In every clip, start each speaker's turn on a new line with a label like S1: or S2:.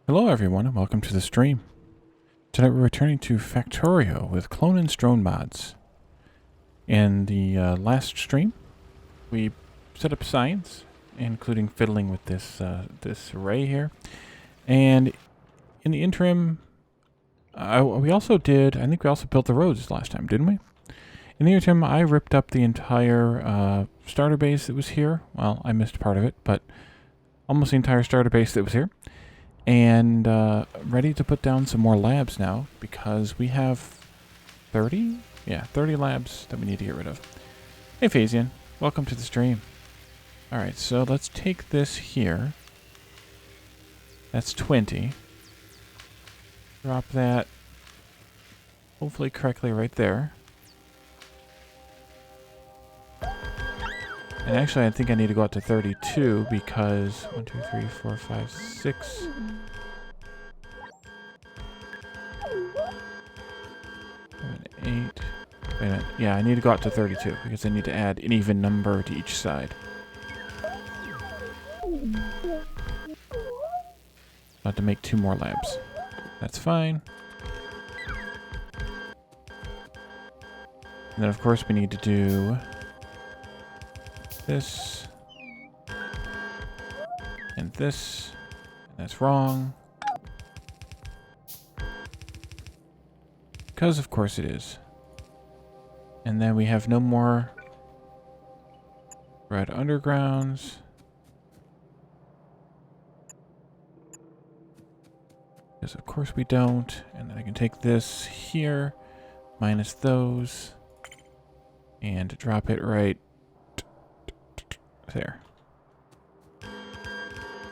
S1: Hello everyone and welcome to the stream. Tonight we're returning to Factorio with Klonan's drone mods. In the last stream, we set up science, including fiddling with this array here. And in the interim, I think we also built the roads last time, didn't we? In the interim, I ripped up the entire starter base that was here. Well, I missed part of it, but almost the entire starter base that was here. And ready to put down some more labs now, because we have 30? Yeah, 30 labs that we need to get rid of. Hey Phasian, welcome to the stream. Alright, so let's take this here. That's 20. Drop that, hopefully correctly right there. And actually, I think I need to go up to 32 because 1, 2, 3, 4, 5, 6. 7, 8. Wait a minute. Yeah, I need to go up to 32 because I need to add an even number to each side. About to make 2 more labs. That's fine. And then, of course, we need to do this and this, and that's wrong, because of course it is. And then we have no more red undergrounds, because of course we don't. And then I can take this here minus those and drop it right there.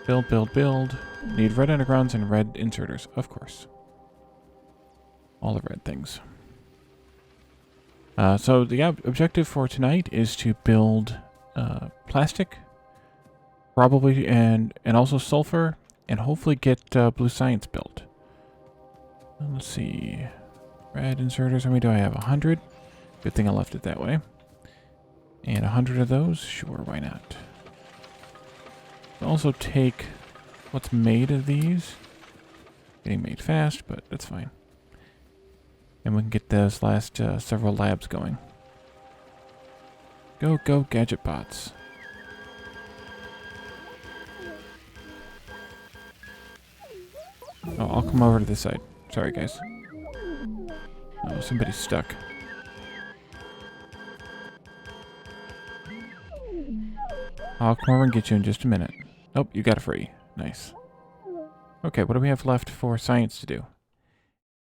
S1: Build, build, build. Need red undergrounds and red inserters, of course. All the red things. So the objective for tonight is to build plastic, probably, and also sulfur, and hopefully get blue science built. Let's see. Red inserters, how many do I have? 100? Good thing I left it that way. And 100 of those? Sure, why not? I'll also take what's made of these. Getting made fast, but that's fine. And we can get those last several labs going. Go, go, gadget bots. Oh, I'll come over to this side. Sorry, guys. Oh, somebody's stuck. I'll come over and get you in just a minute. Oh, you got it free. Nice. Okay, what do we have left for science to do?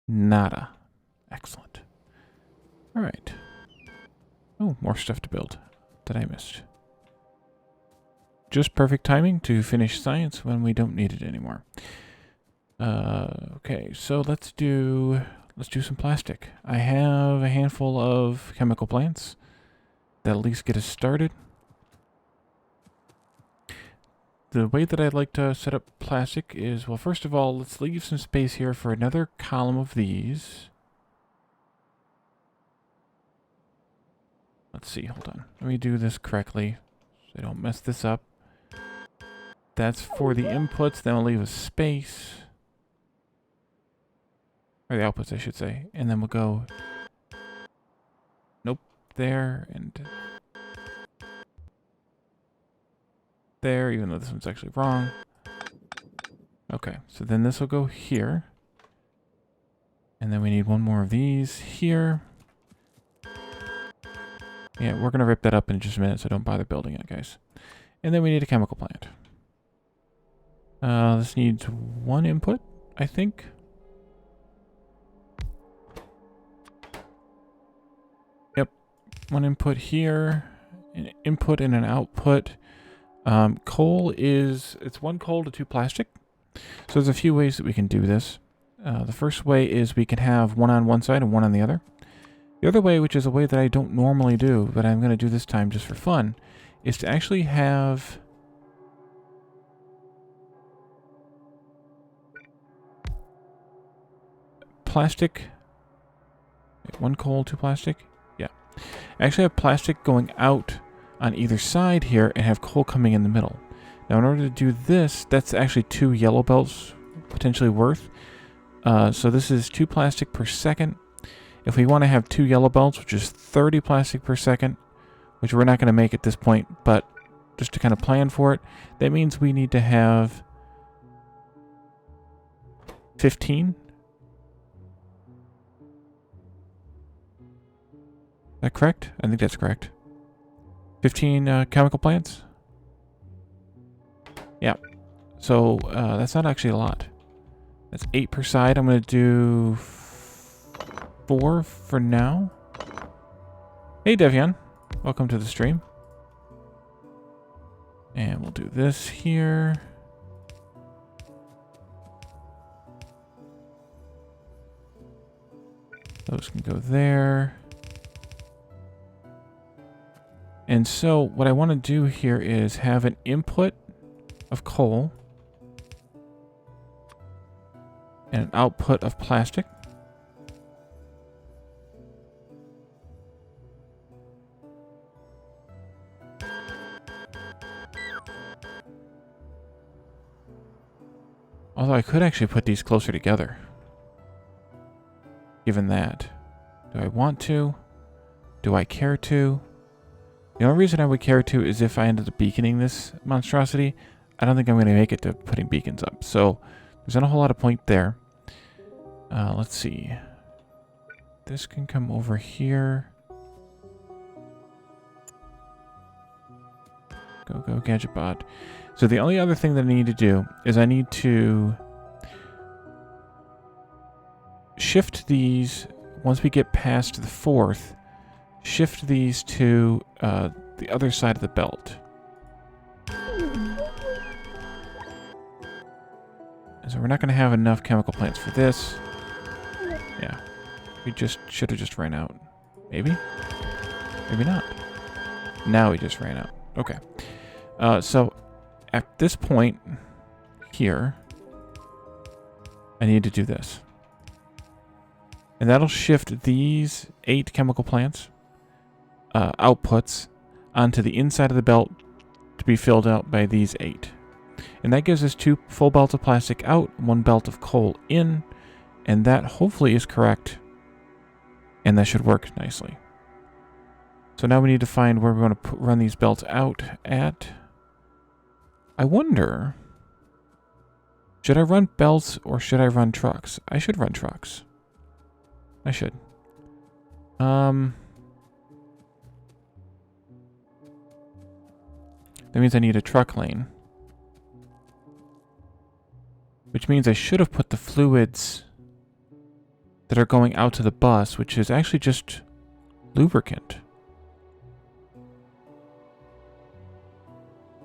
S1: Nada. Excellent. Alright. Oh, more stuff to build that I missed. Just perfect timing to finish science when we don't need it anymore. Okay, so let's do some plastic. I have a handful of chemical plants that'll at least get us started. The way that I'd like to set up plastic is, well, first of all, let's leave some space here for another column of these. Let's see, hold on. Let me do this correctly so I don't mess this up. That's for the inputs, then I'll leave a space. Or the outputs, I should say. And then we'll go, nope, there, and there, even though this one's actually wrong. Okay, so then this will go here. And then we need one more of these here. Yeah, we're going to rip that up in just a minute, so don't bother building it, guys. And then we need a chemical plant. This needs 1 input, I think. Yep, 1 input here, an input and an output. Coal is, it's 1 coal to 2 plastic. So there's a few ways that we can do this. The first way is we can have 1 on one side and 1 on the other. The other way, which is a way that I don't normally do, but I'm going to do this time just for fun, is to actually have plastic. 1 coal, 2 plastic. Yeah. I actually have plastic going out on either side here and have coal coming in the middle. Now in order to do this, that's actually 2 yellow belts potentially worth. So this is 2 plastic per second. If we want to have 2 yellow belts, which is 30 plastic per second, which we're not going to make at this point, but just to kind of plan for it, that means we need to have 15. Is that correct? I think that's correct. 15 chemical plants? Yeah. So that's not actually a lot. That's 8 per side. I'm going to do 4 for now. Hey, Devian. Welcome to the stream. And we'll do this here. Those can go there. And so what I want to do here is have an input of coal and an output of plastic. Although I could actually put these closer together. Given that. Do I want to? Do I care to? The only reason I would care to is if I ended up beaconing this monstrosity. I don't think I'm going to make it to putting beacons up. So there's not a whole lot of point there. Let's see. This can come over here. Go, GadgetBot. So the only other thing that I need to do is I need to shift these, once we get past the 4th, shift these to the other side of the belt. So we're not going to have enough chemical plants for this. Yeah. We just should have just ran out. Maybe? Maybe not. Now we just ran out. Okay. So at this point here, I need to do this. And that'll shift these 8 chemical plants outputs onto the inside of the belt to be filled out by these 8. And that gives us 2 full belts of plastic out, 1 belt of coal in, and that hopefully is correct. And that should work nicely. So now we need to find where we're going to run these belts out at. I wonder, should I run belts or should I run trucks? I should run trucks. I should. That means I need a truck lane. Which means I should have put the fluids that are going out to the bus, which is actually just lubricant.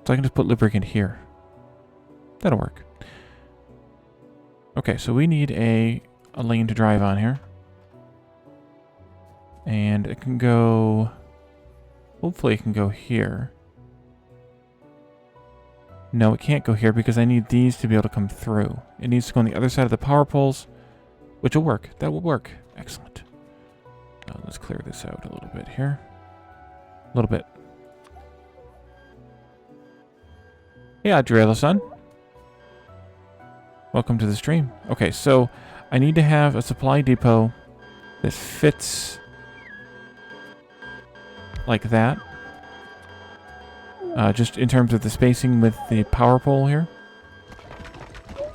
S1: So I can just put lubricant here. That'll work. Okay, so we need a lane to drive on here. And it can go... Hopefully it can go here. No, it can't go here because I need these to be able to come through. It needs to go on the other side of the power poles, which will work. That will work. Excellent. Let's clear this out a little bit here. A little bit. Hey, Adriela-san. Welcome to the stream. Okay, so I need to have a supply depot that fits like that. Just in terms of the spacing with the power pole here.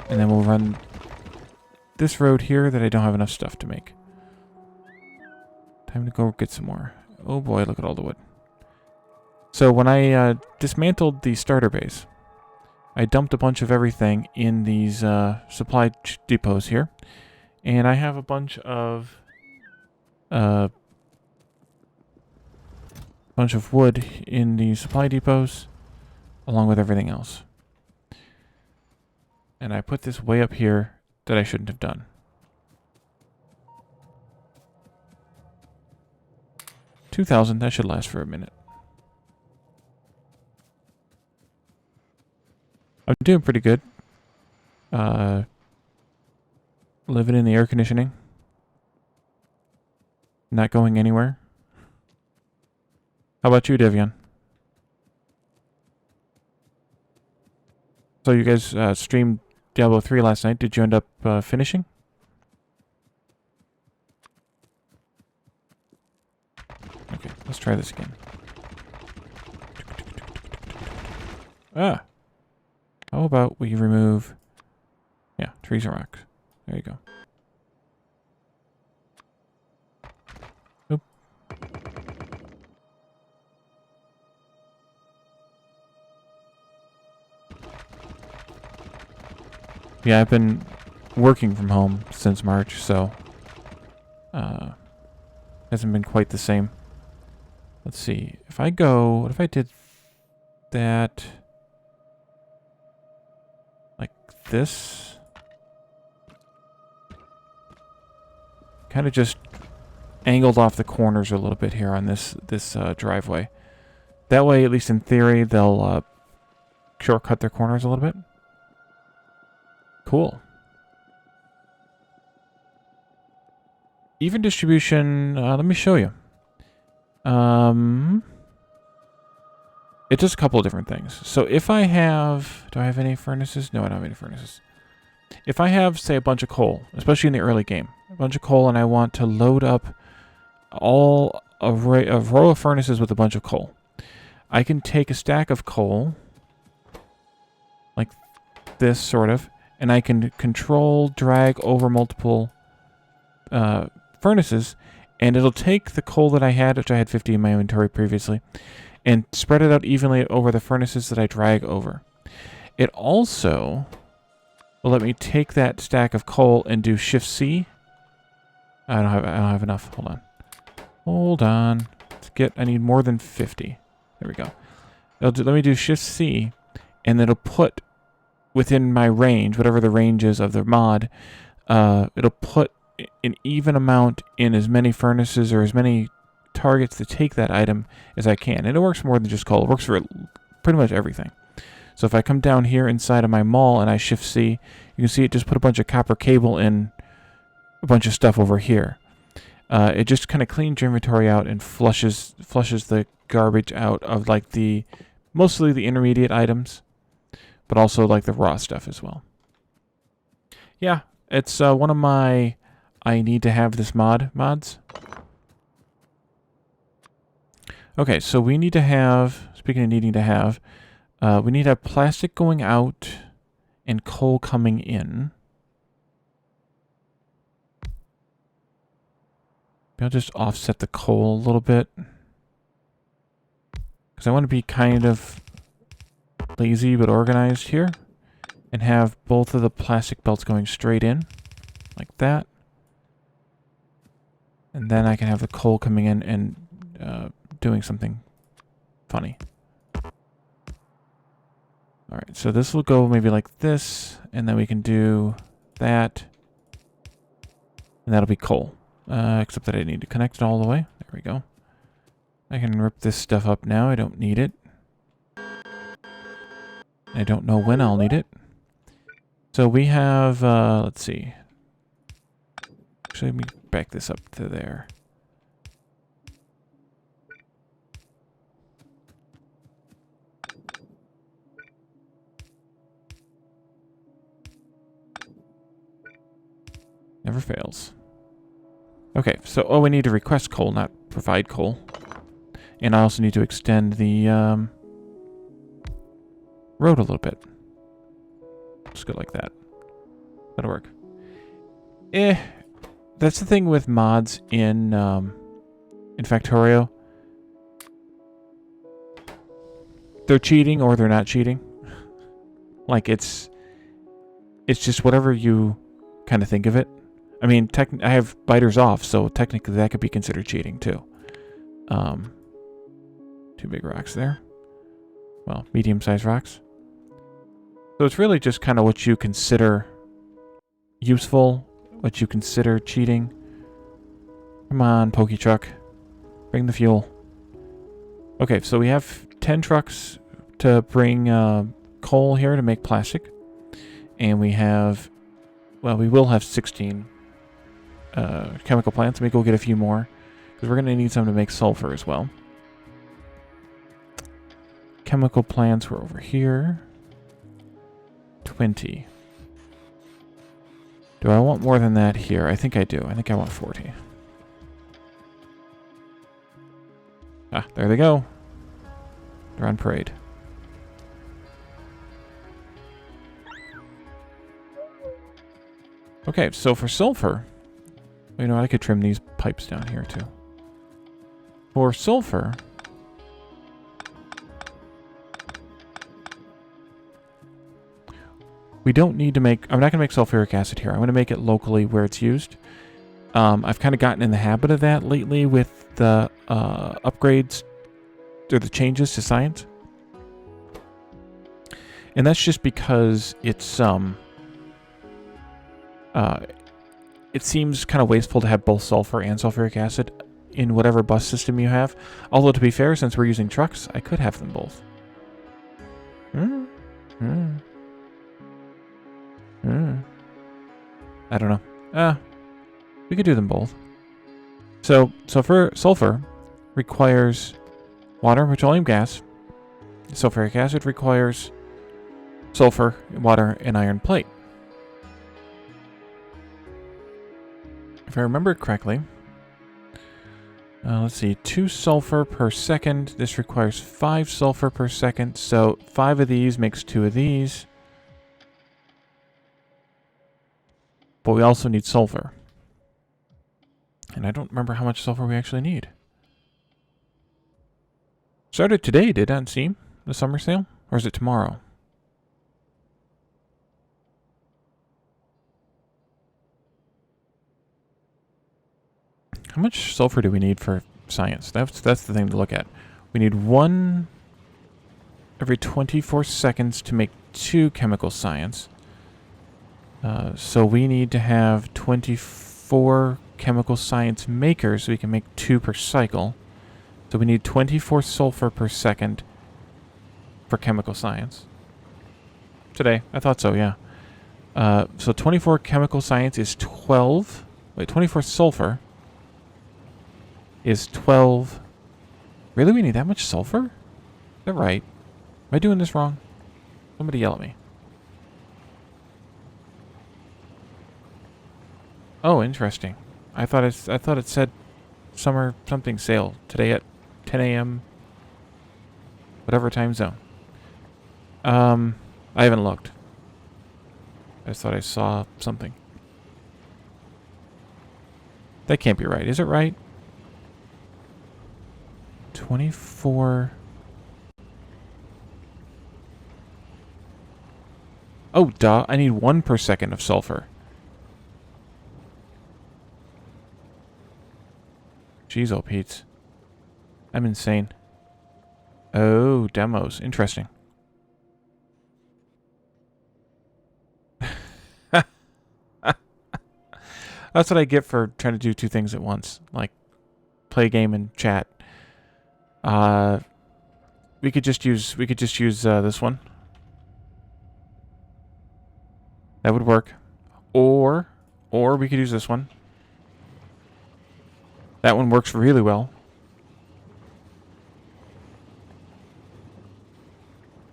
S1: And then we'll run this road here that I don't have enough stuff to make. Time to go get some more. Oh boy, look at all the wood. So when I dismantled the starter base, I dumped a bunch of everything in these supply depots here. And I have a bunch of wood in the supply depots, along with everything else. And I put this way up here that I shouldn't have done. 2,000, that should last for a minute. I'm doing pretty good. Living in the air conditioning. Not going anywhere. How about you, Devian? So you guys streamed Diablo 3 last night. Did you end up finishing? Okay, let's try this again. Ah! How about we remove... Yeah, trees and rocks. There you go. Oop. Yeah, I've been working from home since March, so... hasn't been quite the same. Let's see. If I go... What if I did that... like this? Kind of just angled off the corners a little bit here on this driveway. That way, at least in theory, they'll shortcut their corners a little bit. Cool. Even distribution, let me show you. It does a couple of different things. So if I have... Do I have any furnaces? No, I don't have any furnaces. If I have, say, a bunch of coal, especially in the early game, a bunch of coal, and I want to load up a row of furnaces with a bunch of coal, I can take a stack of coal, like this, sort of, and I can control, drag over multiple furnaces, and it'll take the coal that I had, which I had 50 in my inventory previously, and spread it out evenly over the furnaces that I drag over. It also will let me take that stack of coal and do Shift-C. I don't have enough. Hold on. I need more than 50. There we go. Let me do Shift-C, and it'll put within my range, whatever the range is of the mod, it'll put an even amount in as many furnaces or as many targets to take that item as I can. And it works more than just coal. It works for pretty much everything. So if I come down here inside of my mall and I Shift-C, you can see it just put a bunch of copper cable in a bunch of stuff over here. It just kind of cleans your inventory out and flushes the garbage out of like mostly the intermediate items, but also like the raw stuff as well. Yeah, it's one of my I need to have this mods. Okay, so we need to have, speaking of needing to have, we need to have plastic going out and coal coming in. I'll just offset the coal a little bit, because I want to be kind of lazy but organized here and have both of the plastic belts going straight in like that. And then I can have the coal coming in and doing something funny. Alright, so this will go maybe like this, and then we can do that, and that'll be coal. Except that I need to connect it all the way. There we go. I can rip this stuff up now. I don't need it. I don't know when I'll need it. So we have, let's see. Actually, let me back this up to there. Never fails. Okay, so, we need to request coal, not provide coal. And I also need to extend the road a little bit. Just go like that. That'll work. That's the thing with mods in Factorio. They're cheating or they're not cheating. Like, it's just whatever you kind of think of it. I mean, I have biters off, so technically that could be considered cheating too. 2 big rocks there. Well, medium-sized rocks. So it's really just kind of what you consider useful, what you consider cheating. Come on, Pokey Truck. Bring the fuel. Okay, so we have 10 trucks to bring coal here to make plastic. And we have, well, we will have 16 chemical plants. Let me go get a few more, because we're going to need some to make sulfur as well. Chemical plants were over here. 20. Do I want more than that here? I think I do. I think I want 40. Ah, there they go. They're on parade. Okay, so for sulfur, you know, I could trim these pipes down here too. For sulfur, we don't need to make... I'm not going to make sulfuric acid here. I'm going to make it locally where it's used. I've kind of gotten in the habit of that lately with the upgrades or the changes to science. And that's just because it's... it seems kind of wasteful to have both sulfur and sulfuric acid in whatever bus system you have. Although, to be fair, since we're using trucks, I could have them both. I don't know. We could do them both. So for sulfur, requires water and petroleum gas. Sulfuric acid requires sulfur, water, and iron plate. If I remember correctly, let's see, 2 sulfur per second. This requires 5 sulfur per second, so 5 of these makes 2 of these. But we also need sulfur. And I don't remember how much sulfur we actually need. Started today, did it seem? The summer sale? Or is it tomorrow? How much sulfur do we need for science? That's the thing to look at. We need 1 every 24 seconds to make 2 chemical science. So we need to have 24 chemical science makers so we can make 2 per cycle. So we need 24 sulfur per second for chemical science. Today. I thought so, yeah. So 24 chemical science is 12. Wait, 24 sulfur is 12. Really? We need that much sulfur? Is that right? Am I doing this wrong? Somebody yell at me. Oh, interesting. I thought it said summer something sale today at 10 a.m. whatever time zone. I haven't looked. I just thought I saw something. That can't be right. Is it right? 24. Oh, duh. I need 1 per second of sulfur. Jeez, oh, Pete's. I'm insane. Oh, demos. Interesting. That's what I get for trying to do 2 things at once. Like, play a game and chat. We could just use this one. That would work. Or we could use this one. That one works really well.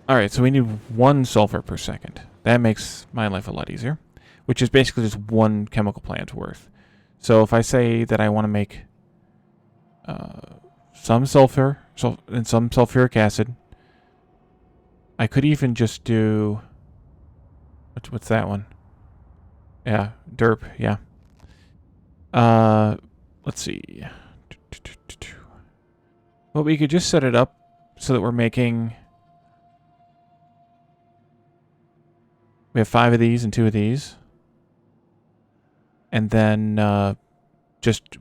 S1: Alright, so we need 1 sulfur per second. That makes my life a lot easier. Which is basically just 1 chemical plant worth. So if I say that I want to make some sulfur and some sulfuric acid, I could even just do... What's that one? Yeah, derp, yeah. Let's see. Well, we could just set it up so that we're making... We have 5 of these and 2 of these. And then just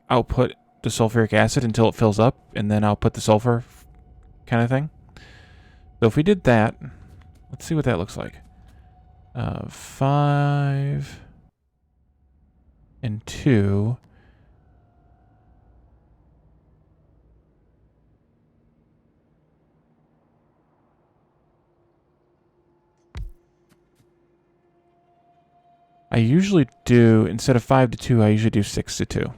S1: output the sulfuric acid until it fills up, and then output the sulfur kind of thing. So if we did that, let's see what that looks like. 5 and 2. I usually do, instead of 5 to 2, I usually do 6 to 2.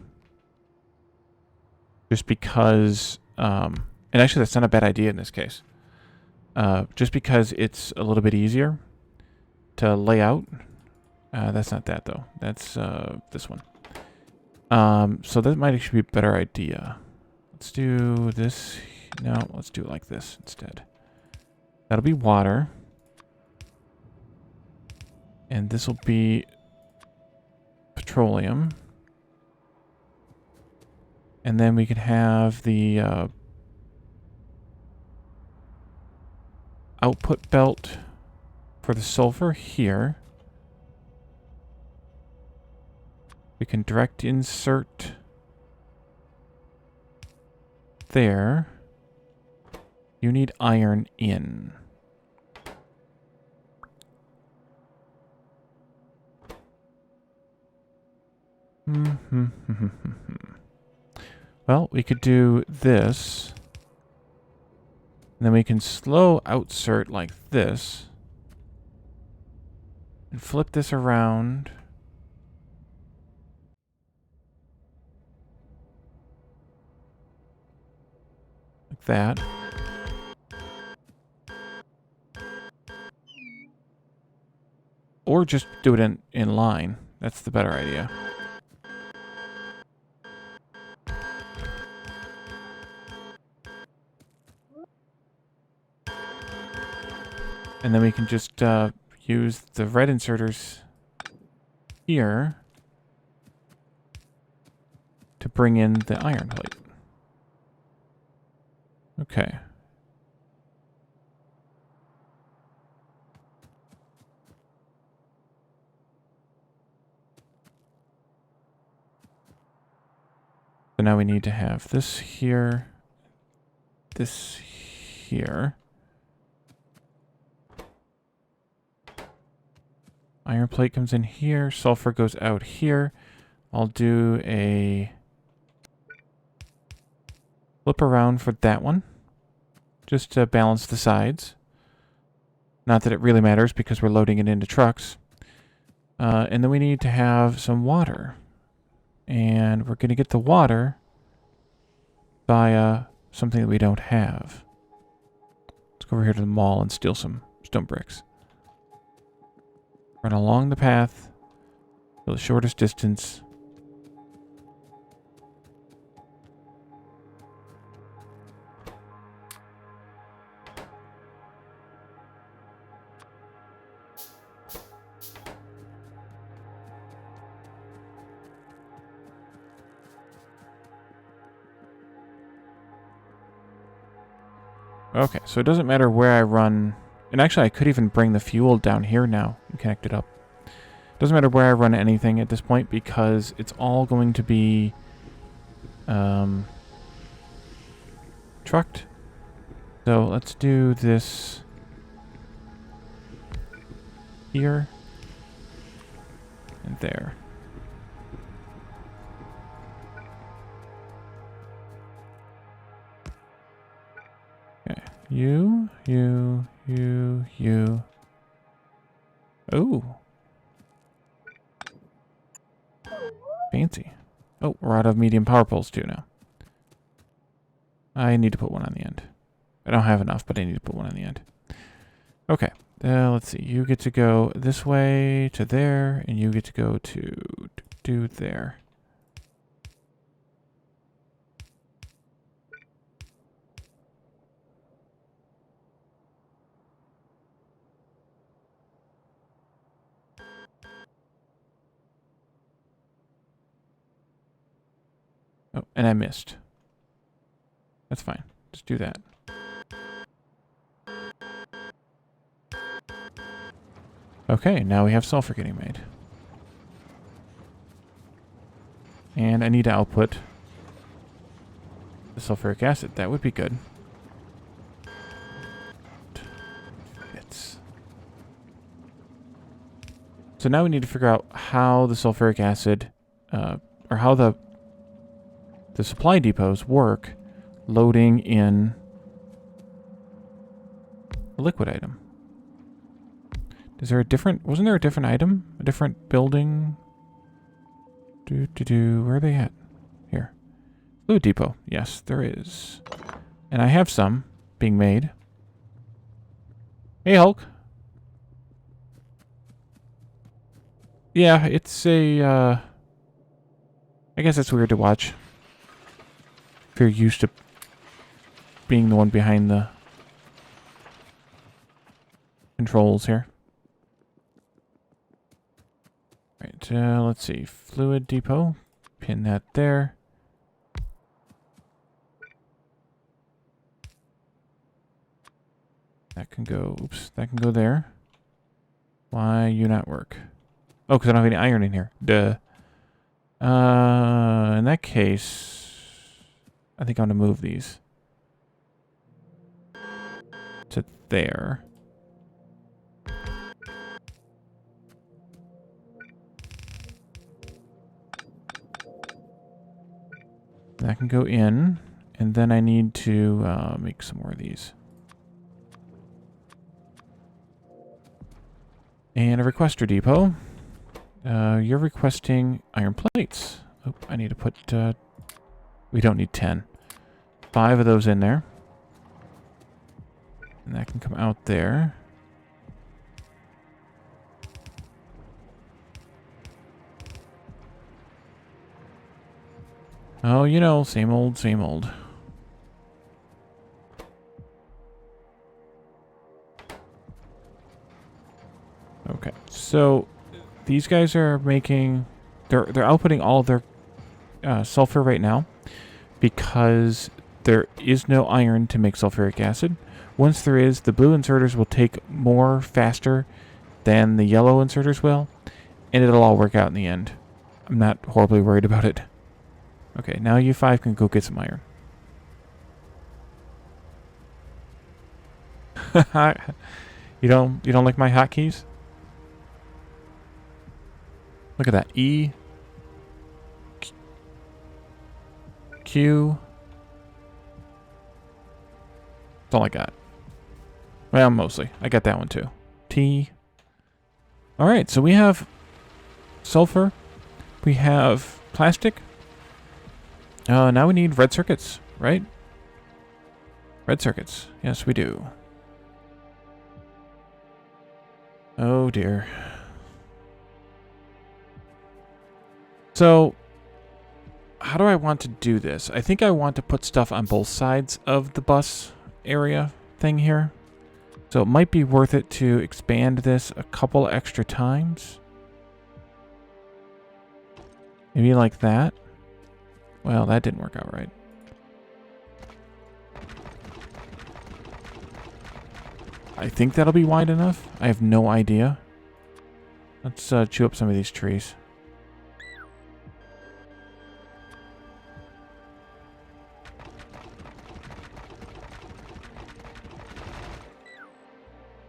S1: Just because, and actually that's not a bad idea in this case. Just because it's a little bit easier to lay out. That's not that, though. That's this one. So that might actually be a better idea. Let's do this. No, let's do it like this instead. That'll be water. And this will be petroleum. And then we can have the output belt for the sulfur here. We can direct insert there. You need iron in. Well, we could do this. And then we can slow outsert like this. And flip this around. Like that. Or just do it in line. That's the better idea. And then we can just use the red inserters here to bring in the iron plate. Okay. So now we need to have this here, this here. Iron plate comes in here, sulfur goes out here. I'll do a flip around for that one, just to balance the sides. Not that it really matters because we're loading it into trucks. And then we need to have some water. And we're going to get the water via something that we don't have. Let's go over here to the mall and steal some stone bricks. Run along the path to the shortest distance. Okay, so it doesn't matter where I run. And actually, I could even bring the fuel down here now and connect it up. Doesn't matter where I run anything at this point because it's all going to be trucked. So let's do this here and there. Okay, you. Oh. Fancy. Oh, we're out of medium power poles too now. I need to put one on the end. I don't have enough, but I need to put one on the end. Okay. Let's see. You get to go this way to there, and you get to go to there. Oh, and I missed. That's fine. Just do that. Okay, now we have sulfur getting made. And I need to output the sulfuric acid. That would be good. So now we need to figure out how the sulfuric acid, or how the supply depots work loading in a liquid item. Is there a different... Wasn't there a different item? A different building? Where are they at? Here. Fluid depot. Yes, there is. And I have some being made. Hey, Hulk. Yeah, it's a, I guess it's weird to watch. If you're used to being the one behind the controls here. Right, let's see. Fluid depot. Pin that there. That can go, oops, that can go there. Why you not work? Oh, because I don't have any iron in here. Duh. In that case, I think I'm going to move these to there. That can go in, and then I need to make some more of these. And a requester depot. You're requesting iron plates. Oh, I need to put, we don't need 10. 5 of those in there. And that can come out there. Oh, you know, same old, same old. Okay, so these guys are making, they're outputting all of their sulfur right now because there is no iron to make sulfuric acid. Once there is, the blue inserters will take more faster than the yellow inserters will, and it'll all work out in the end. I'm not horribly worried about it. Okay, now you 5 can go get some iron. You don't like my hotkeys? Look at that. E. Q. That's all I got. Well, mostly. I got that one too. T. Alright, so we have sulfur. We have plastic. Now we need red circuits, right? Red circuits. Yes, we do. Oh dear. So, how do I want to do this? I think I want to put stuff on both sides of the bus area thing here. So it might be worth it to expand this a couple extra times. Maybe like that. Well, that didn't work out right. I think that'll be wide enough. I have no idea. Let's chew up some of these trees.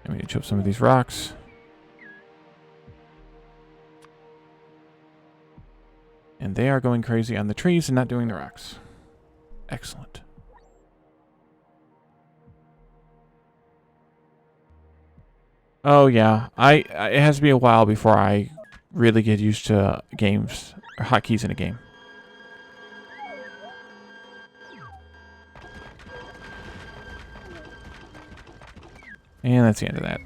S1: And we need to chew up some of these rocks. And they are going crazy on the trees and not doing the rocks. Excellent. Oh yeah, it has to be a while before I really get used to games or hotkeys in a game. And that's the end of that.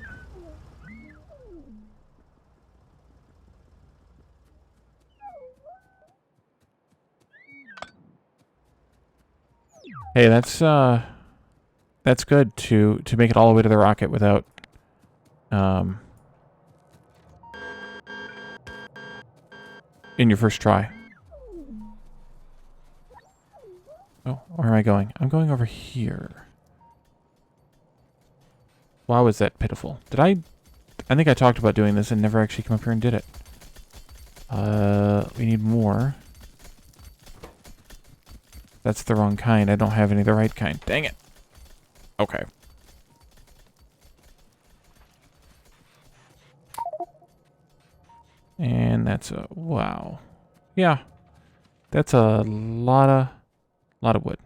S1: Hey, that's good to make it all the way to the rocket without in your first try. Oh, where am I going? I'm going over here. Wow, is that pitiful. I think I talked about doing this and never actually came up here and did it. We need more. That's the wrong kind. I don't have any of the right kind. Dang it. Okay. And that's a... Wow. Yeah. That's a lot of wood.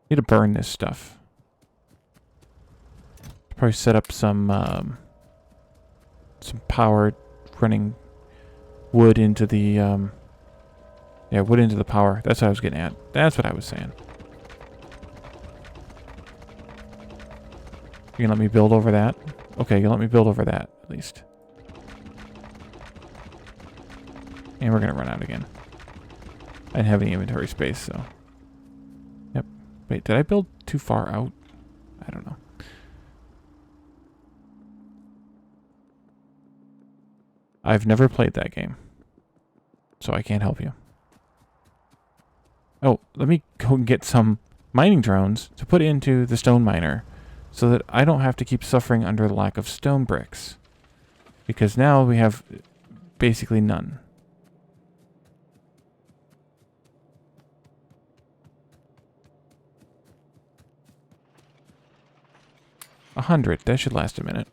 S1: Need to burn this stuff. Probably set up some power running wood into the... yeah, wood into the power. That's what I was getting at. That's what I was saying. You can let me build over that? Okay, you let me build over that, at least. And we're going to run out again. I didn't have any inventory space, so... Yep. Wait, did I build too far out? I don't know. I've never played that game, so I can't help you. Oh, let me go and get some mining drones to put into the stone miner so that I don't have to keep suffering under the lack of stone bricks. Because now we have basically none. $100. That should last a minute.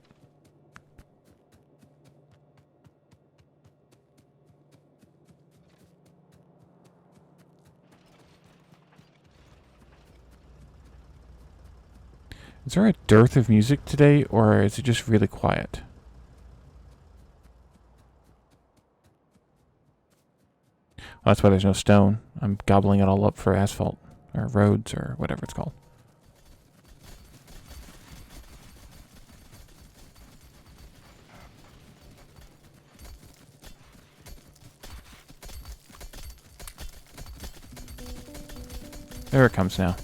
S1: Is there a dearth of music today, or is it just really quiet? Well, that's why there's no stone. I'm gobbling it all up for asphalt, or roads, or whatever it's called. There it comes now.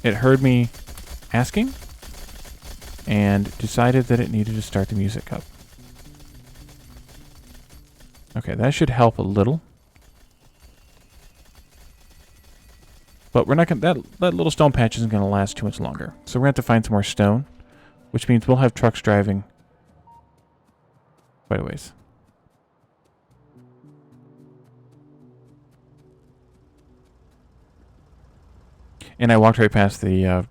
S1: It heard me asking and decided that it needed to start the music up. Okay, that should help a little. But we're not gonna, that little stone patch isn't gonna last too much longer. So we're gonna have to find some more stone, which means we'll have trucks driving quite a ways. And I walked right past the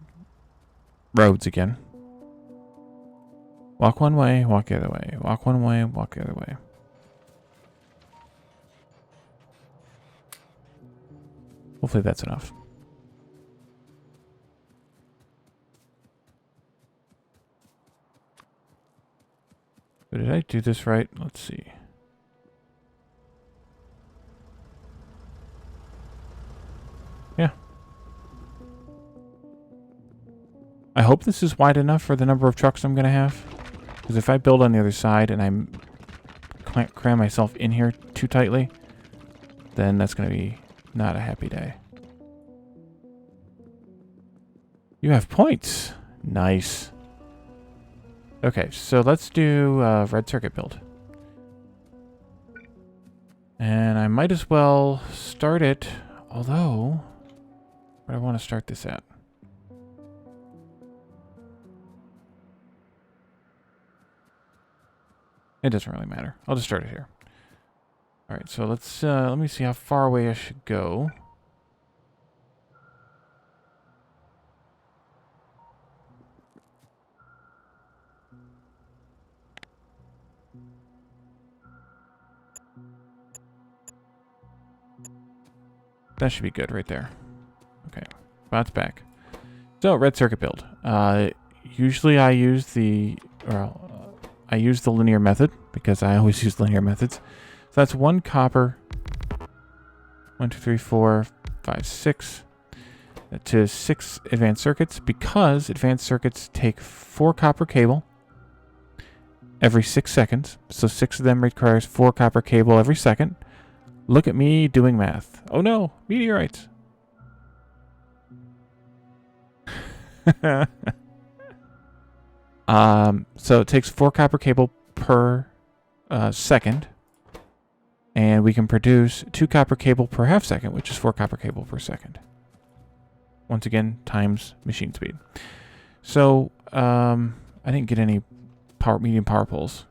S1: roads again. Walk one way, walk the other way. Walk one way, walk the other way. Hopefully that's enough. But did I do this right? Let's see. Yeah. I hope this is wide enough for the number of trucks I'm going to have. Because if I build on the other side and I cram myself in here too tightly, then that's going to be not a happy day. You have points. Nice. Okay, so let's do red circuit build. And I might as well start it, although, where do I want to start this at? It doesn't really matter. I'll just start it here. All right, so let's let me see how far away I should go. That should be good right there. Okay, bot's back. So red circuit build. Usually I use the linear method because I always use linear methods. So that's 1 copper, 1, 2, 3, 4, 5, 6 to 6 advanced circuits because advanced circuits take 4 copper cable every 6 seconds. So 6 of them requires 4 copper cable every second. Look at me doing math. Oh no, meteorites. So it takes 4 copper cable per second. And we can produce 2 copper cable per half second, which is 4 copper cable per second. Once again, times machine speed. So I didn't get any medium power poles.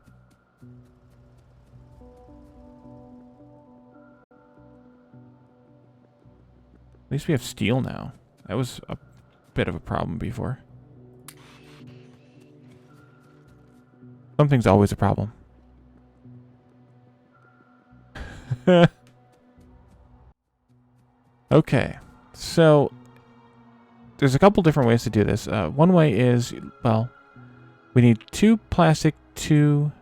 S1: At least we have steel now. That was a bit of a problem before. Something's always a problem. Okay, so there's a couple different ways to do this. One way is, well, we need 2 plastic, 2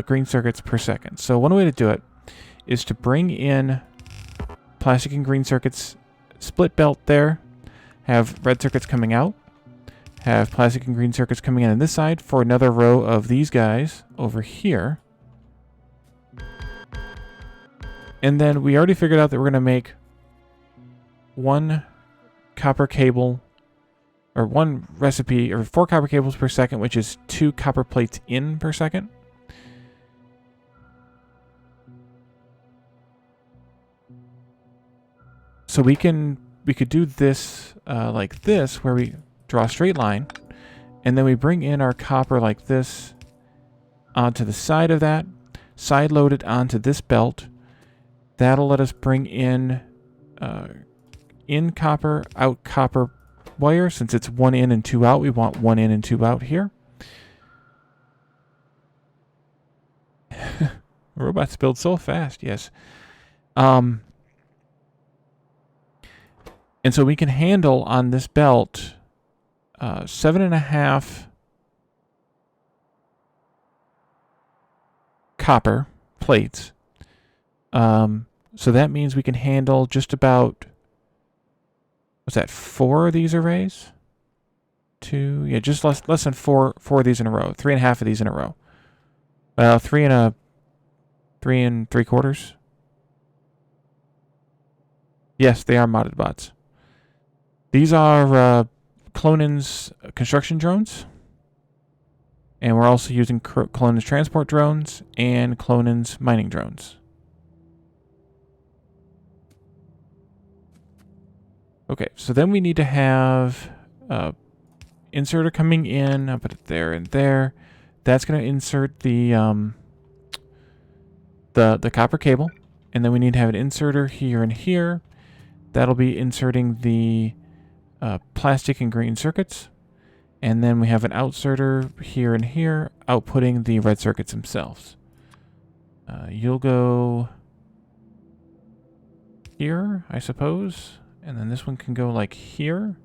S1: green circuits per second. So one way to do it is to bring in plastic and green circuits, split belt there, have red circuits coming out, have plastic and green circuits coming in on this side for another row of these guys over here. And then we already figured out that we're going to make one copper cable, or one recipe, or 4 copper cables per second, which is 2 copper plates in per second. So we could do this like this, where we draw a straight line, and then we bring in our copper like this onto the side of that, side load it onto this belt. That'll let us bring in copper, out copper wire. Since it's 1 in and 2 out, we want 1 in and 2 out here. Robots build so fast, yes. And so we can handle on this belt 7.5 copper plates. So that means we can handle just about, what's that, 4 of these arrays? 2, yeah, just less than 4 of these in a row. 3.5 of these in a row. Well, 3 and 3/4. Yes, they are modded bots. These are Klonan's construction drones. And we're also using Klonan's transport drones and Klonan's mining drones. Okay, so then we need to have inserter coming in. I'll put it there and there. That's going to insert the copper cable, and then we need to have an inserter here and here. That'll be inserting the plastic and green circuits, and then we have an outserter here and here, outputting the red circuits themselves. You'll go here, I suppose. And then this one can go like here.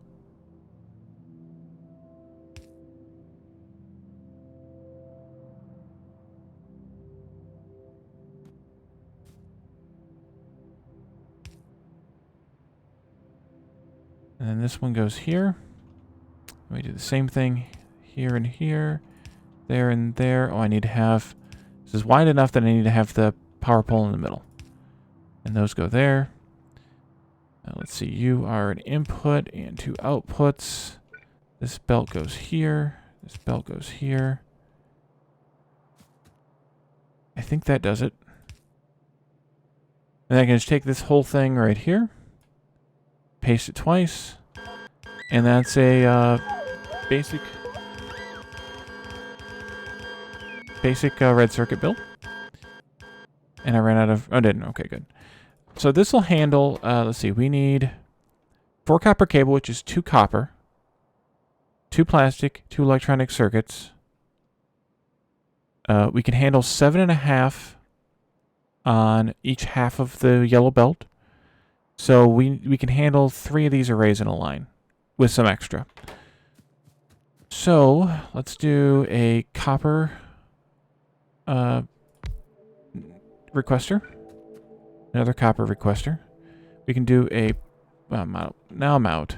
S1: And then this one goes here. We do the same thing here and here, there and there. Oh, I need to have, this is wide enough that I need to have the power pole in the middle. And those go there. Let's see, you are an input and 2 outputs. This belt goes here. This belt goes here. I think that does it. And I can just take this whole thing right here, paste it twice, and that's a basic red circuit build. And I ran out of, oh, I didn't, okay, good. So this will handle, let's see, we need 4 copper cable, which is 2 copper, 2 plastic, 2 electronic circuits. We can handle 7.5 on each half of the yellow belt. So we can handle 3 of these arrays in a line with some extra. So let's do a copper requester. Another copper requester. We can do a mount. Now mount.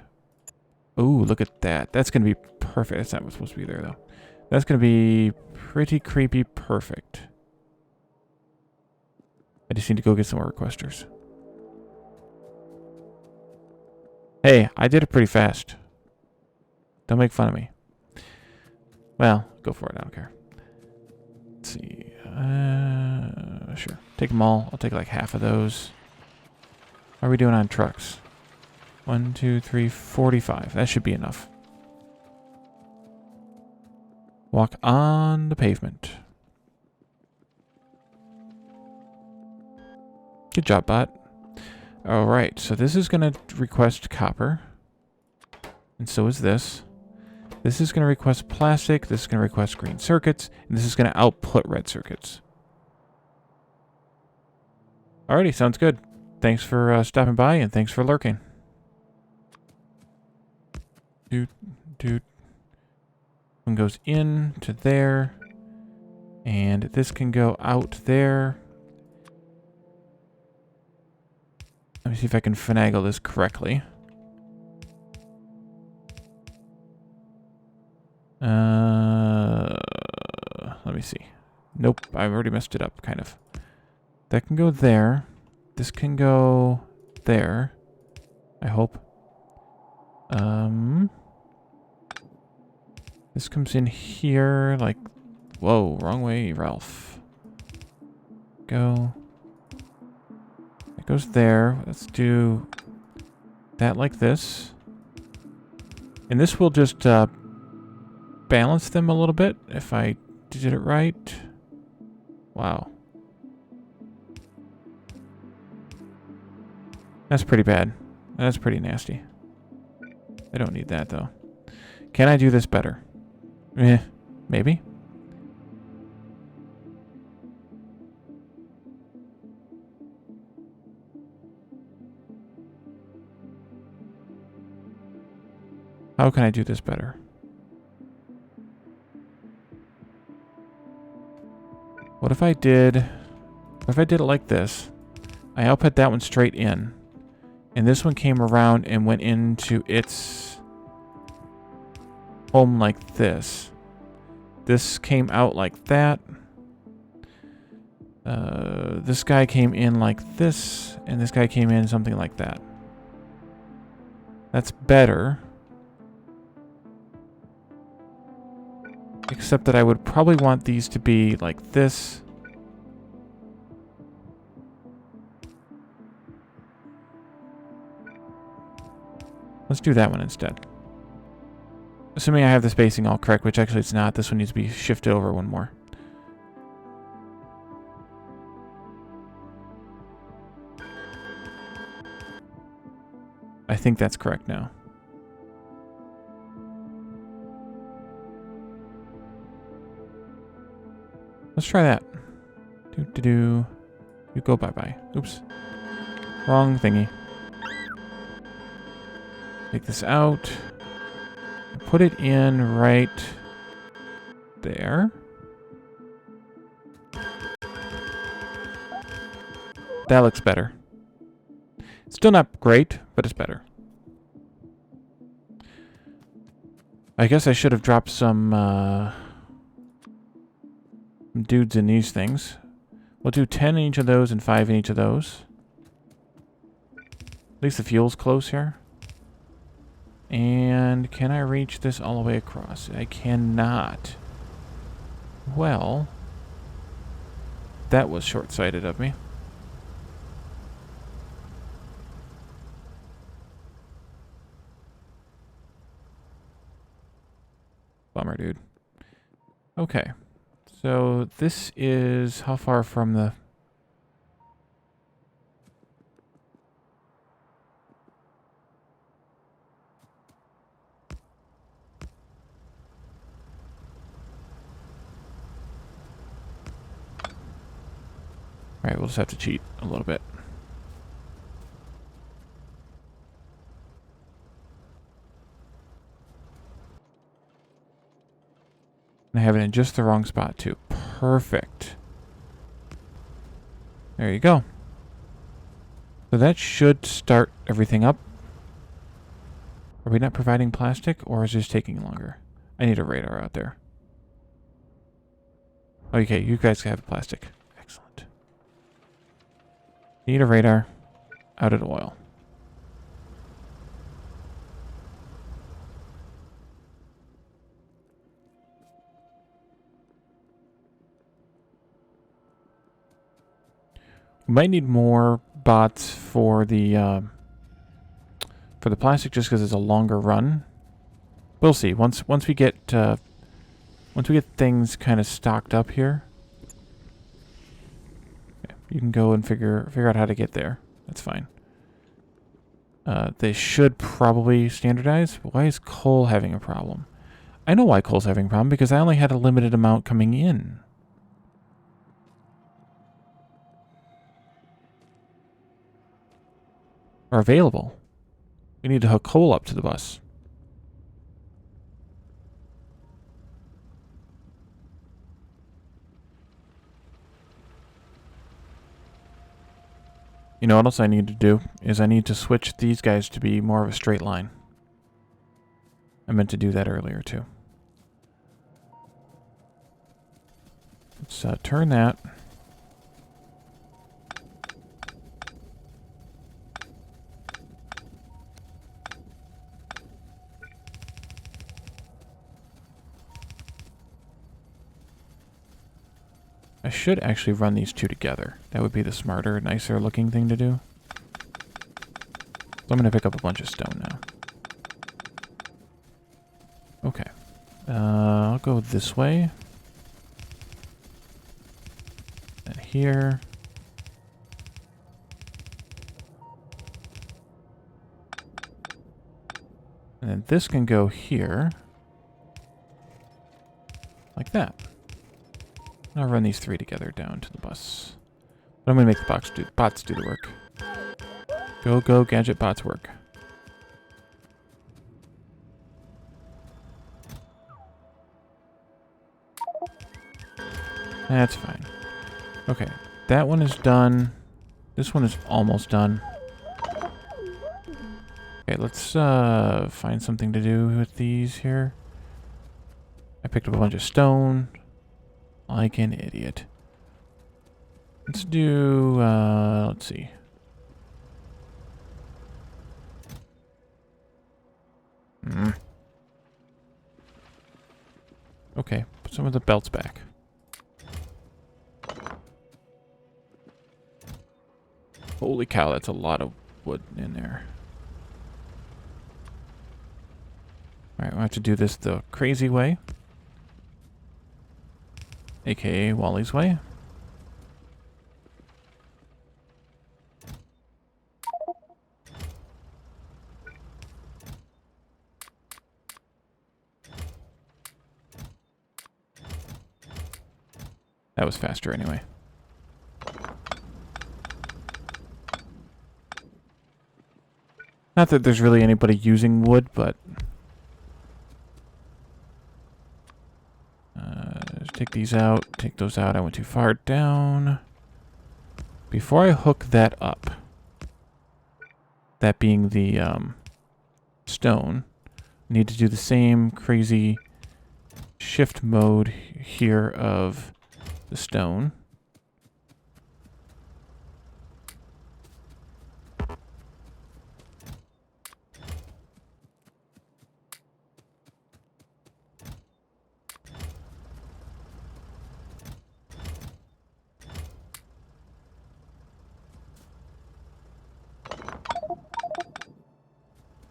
S1: Ooh, look at that. That's going to be perfect. That's not what's supposed to be there, though. That's going to be pretty creepy perfect. I just need to go get some more requesters. Hey, I did it pretty fast. Don't make fun of me. Well, go for it. I don't care. Let's see. Sure. Take them all. I'll take like half of those. How are we doing on trucks? 1, 2, 3, 45. That should be enough. Walk on the pavement. Good job, bot. Alright, so this is going to request copper. And so is this. This is going to request plastic. This is going to request green circuits. And this is going to output red circuits. Alrighty, sounds good. Thanks for stopping by, and thanks for lurking. Dude. One goes in to there. And this can go out there. Let me see if I can finagle this correctly. Let me see. Nope, I've already messed it up, kind of. That can go there. this can go there. I hope. This comes in here, like... Whoa, wrong way, Ralph. Go. It goes there. Let's do that like this. And this will just balance them a little bit, if I did it right. Wow. That's pretty bad. That's pretty nasty. I don't need that, though. Can I do this better? Maybe. How can I do this better? What if I did it like this? I output that one straight in. And this one came around and went into its home like this. This came out like that. This guy came in like this, and this guy came in something like that. That's better. Except that I would probably want these to be like this. Let's do that one instead. Assuming I have the spacing all correct, which actually it's not. This one needs to be shifted over one more. I think that's correct now. Let's try that. You go bye-bye. Oops. Wrong thingy. Take this out. Put it in right there. That looks better. Still not great, but it's better. I guess I should have dropped some dudes in these things. We'll do 10 in each of those and 5 in each of those. At least the fuel's close here. And can I reach this all the way across? I cannot. Well, that was short-sighted of me. Bummer, dude. Okay. So this is how far from the... Alright, we'll just have to cheat a little bit. I have it in just the wrong spot, too. Perfect. There you go. So that should start everything up. Are we not providing plastic, or is this taking longer? I need a radar out there. Okay, you guys have plastic. Excellent. Need a radar. Out of oil. We might need more bots for the plastic, just because it's a longer run. We'll see. Once we get things kind of stocked up here, okay, you can go and figure out how to get there. That's fine. They should probably standardize. But why is coal having a problem? I know why coal's having a problem, because I only had a limited amount coming in. Are available. We need to hook coal up to the bus. You know what else I need to do? Is I need to switch these guys to be more of a straight line. I meant to do that earlier too. Let's turn that. I should actually run these two together. That would be the smarter, nicer looking thing to do. So I'm going to pick up a bunch of stone now. Okay. I'll go this way. And here. And then this can go here. Like that. I'll run these three together down to the bus. But I'm going to make the bots do the work. Go, go, gadget bots work. That's fine. Okay, that one is done. This one is almost done. Okay, let's find something to do with these here. I picked up a bunch of stone. Like an idiot. Let's do, let's see. Okay, put some of the belts back. Holy cow, that's a lot of wood in there. Alright, we'll have to do this the crazy way. AKA Wally's way. That was faster anyway. Not that there's really anybody using wood, but... take these out, take those out. I went too far down. Before I hook that up, that being the stone, I need to do the same crazy shift mode here of the stone.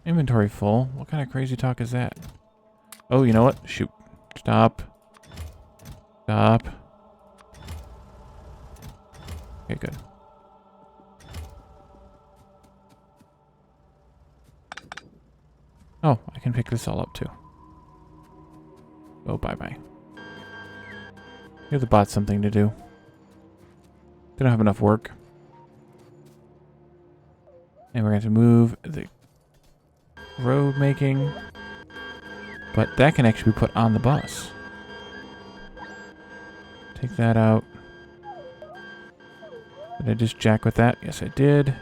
S1: Inventory full? What kind of crazy talk is that? Oh, you know what? Shoot. Stop. Stop. Okay, good. Oh, I can pick this all up too. Oh, bye-bye. Give the bots something to do. They don't have enough work. And we're going to move the road making. But that can actually be put on the bus. Take that out. Did I just jack with that? Yes, I did.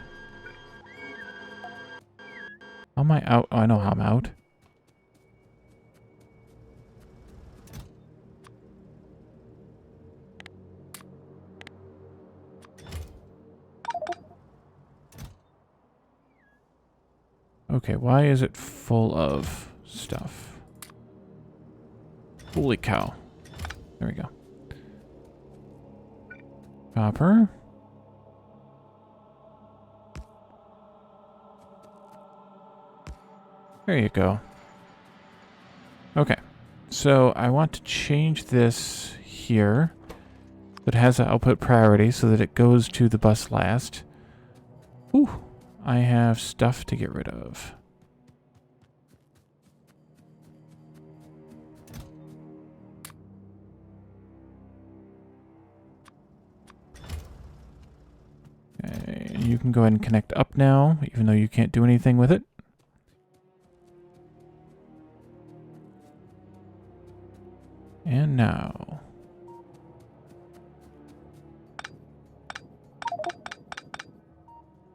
S1: How am I out? Oh, I know how I'm out. Okay, why is it full of stuff? Holy cow. There we go. Copper. There you go. Okay, so I want to change this here. It has an output priority so that it goes to the bus last. Ooh, I have stuff to get rid of. Okay, you can go ahead and connect up now, even though you can't do anything with it. And now.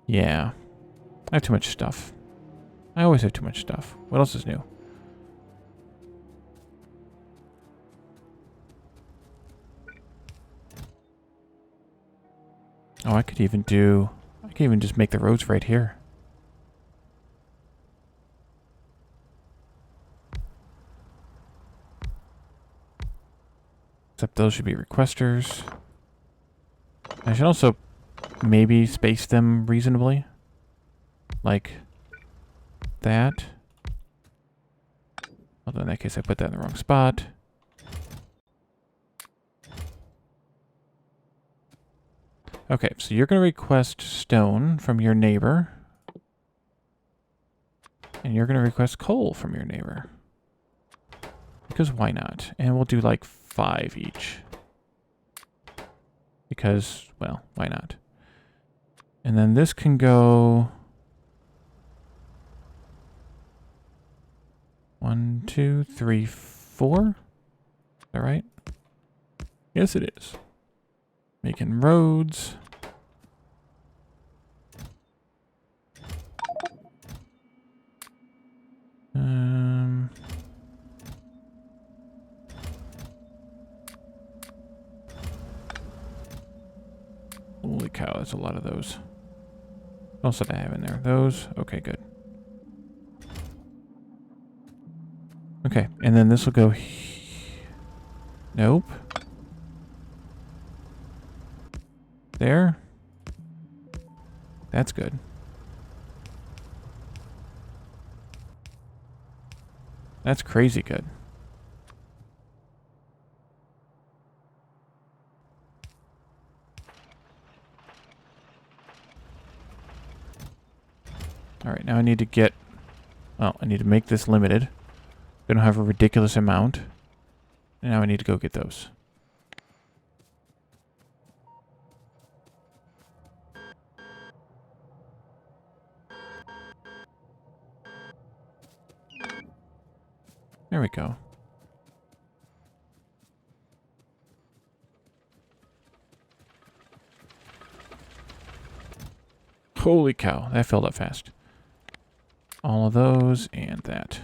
S1: Yeah. I have too much stuff. I always have too much stuff. What else is new? Oh, I could even just make the roads right here. Except those should be requesters. I should also maybe space them reasonably. Like that. Although in that case I put that in the wrong spot. Okay, so you're going to request stone from your neighbor. And you're going to request coal from your neighbor. Because why not? And we'll do like 5 each. Because, well, why not? And then this can go 1, 2, 3, 4. Is that right? Yes, it is. Making roads. Holy cow, that's a lot of those. What else did I have in there? Those? Okay, good. Okay, and then this will go... Nope. There. That's good. That's crazy good. Alright, now I need to get... Well, I need to make this limited. We don't have a ridiculous amount. And now I need to go get those. There we go. Holy cow, that filled up fast. All of those and that.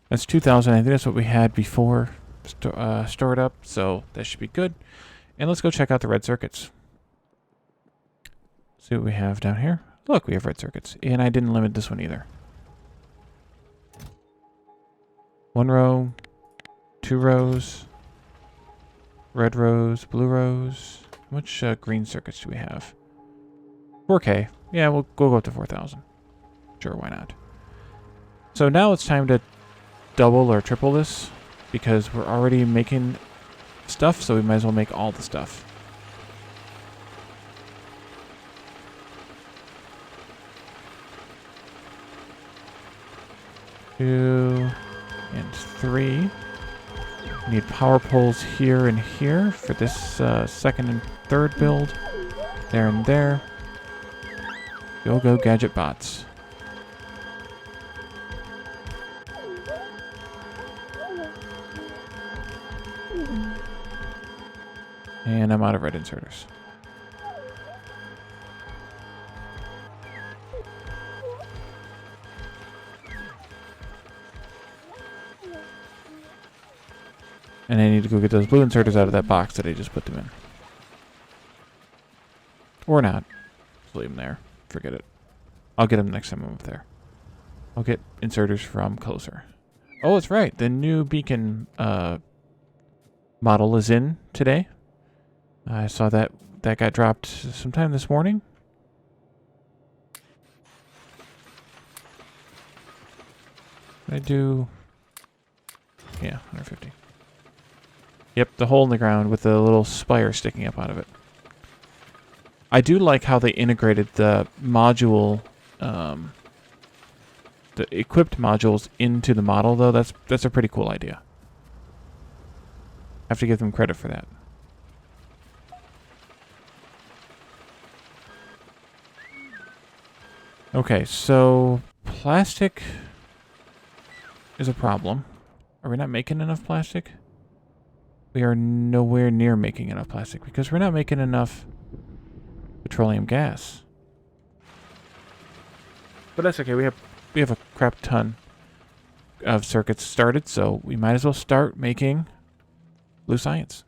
S1: That's 2,000. I think that's what we had before stored up, so that should be good. And let's go check out the red circuits. See what we have down here. Look, we have red circuits. And I didn't limit this one either. 1 row, 2 rows, red rows, blue rows. How much green circuits do we have? 4K. Yeah, we'll go up to 4,000. Sure, why not? So now it's time to double or triple this because we're already making stuff, so we might as well make all the stuff. Two and 3. We need power poles here and here for this second and third build. There and there. Go gadget bots. And I'm out of red inserters. And I need to go get those blue inserters out of that box that I just put them in. Or not. Just leave them there. Forget it. I'll get them next time I'm up there. I'll get inserters from closer. Oh, that's right. The new beacon model is in today. I saw that got dropped sometime this morning. Did I do... Yeah, 150. Yep, the hole in the ground with the little spire sticking up out of it. I do like how they integrated the module, the equipped modules into the model, though. That's a pretty cool idea. I have to give them credit for that. Okay, so plastic is a problem. Are we not making enough plastic? We are nowhere near making enough plastic because we're not making enough petroleum gas. But that's okay. We have a crap ton of circuits started, so we might as well start making blue science.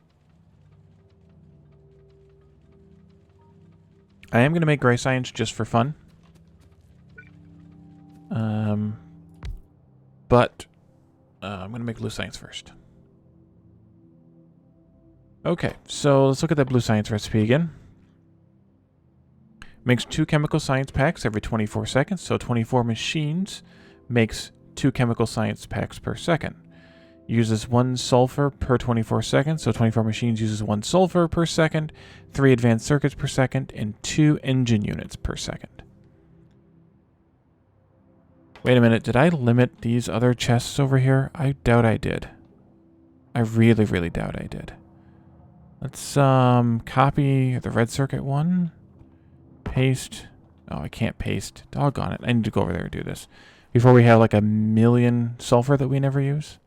S1: I am going to make gray science just for fun. But I'm going to make blue science first. Okay, so let's look at that blue science recipe again. Makes 2 chemical science packs every 24 seconds, so 24 machines makes 2 chemical science packs per second. Uses 1 sulfur per 24 seconds, so 24 machines uses 1 sulfur per second, 3 advanced circuits per second, and 2 engine units per second. Wait a minute, did I limit these other chests over here? I doubt I did. I really, really doubt I did. Let's copy the red circuit one. Paste. Oh, I can't paste. Doggone it. I need to go over there and do this. Before we have like 1,000,000 sulfur that we never use.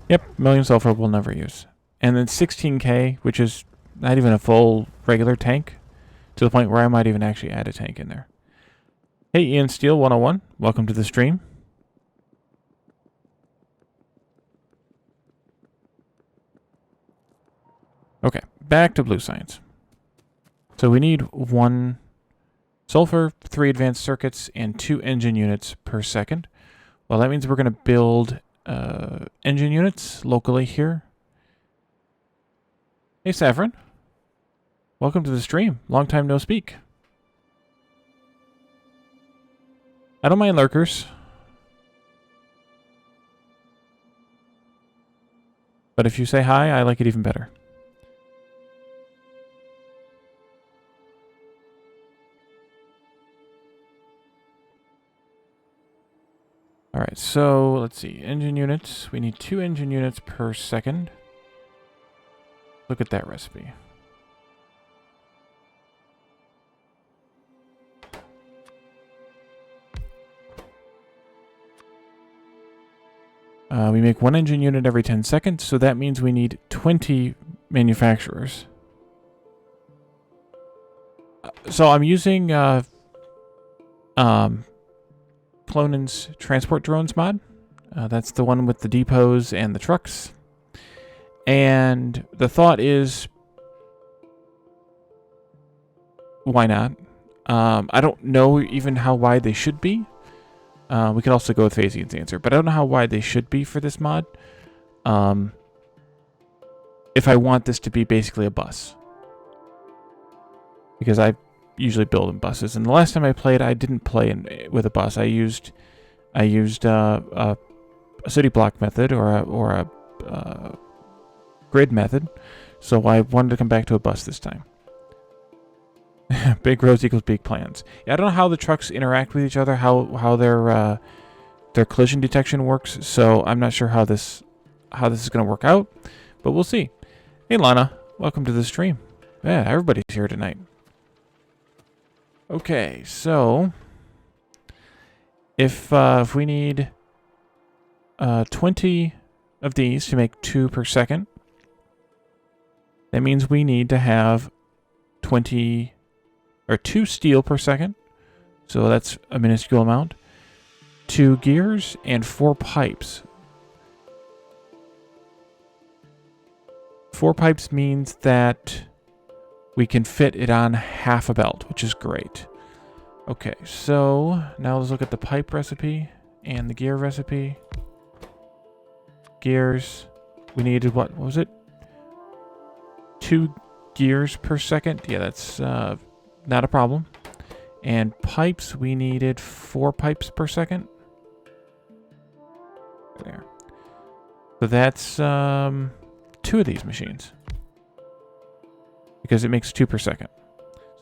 S1: Yep, 1,000,000 sulfur we'll never use. And then 16k, which is not even a full regular tank, to the point where I might even actually add a tank in there. Hey, Ian Steele 101, welcome to the stream. Okay, back to blue science. So we need 1 sulfur, 3 advanced circuits, and 2 engine units per second. Well, that means we're going to build engine units locally here. Hey, Saffron. Welcome to the stream. Long time no speak. I don't mind lurkers. But if you say hi, I like it even better. Alright, so let's see. Engine units. We need 2 engine units per second. Look at that recipe. We make 1 engine unit every 10 seconds, so that means we need 20 manufacturers. So I'm using Klonan's transport drones mod. That's the one with the depots and the trucks. And the thought is, why not? I don't know even how wide they should be. We could also go with Phasian's answer, but I don't know how wide they should be for this mod. If I want this to be basically a bus. Because I usually build in buses, and the last time I played, I didn't play with a bus. I used a city block method or a grid method, so I wanted to come back to a bus this time. Big roads equals big plans. Yeah, I don't know how the trucks interact with each other, how their collision detection works, so I'm not sure how this is going to work out, but we'll see. Hey Lana, welcome to the stream. Yeah, everybody's here tonight. Okay, so if we need 20 of these to make 2 per second, that means we need to have 2 steel per second. So that's a minuscule amount. 2 gears and 4 pipes. 4 pipes means that we can fit it on half a belt, which is great. Okay, so now let's look at the pipe recipe and the gear recipe. Gears, we needed what was it? 2 gears per second. Yeah, that's not a problem. And pipes, we needed 4 pipes per second. There. So that's 2 of these machines. Because it makes 2 per second.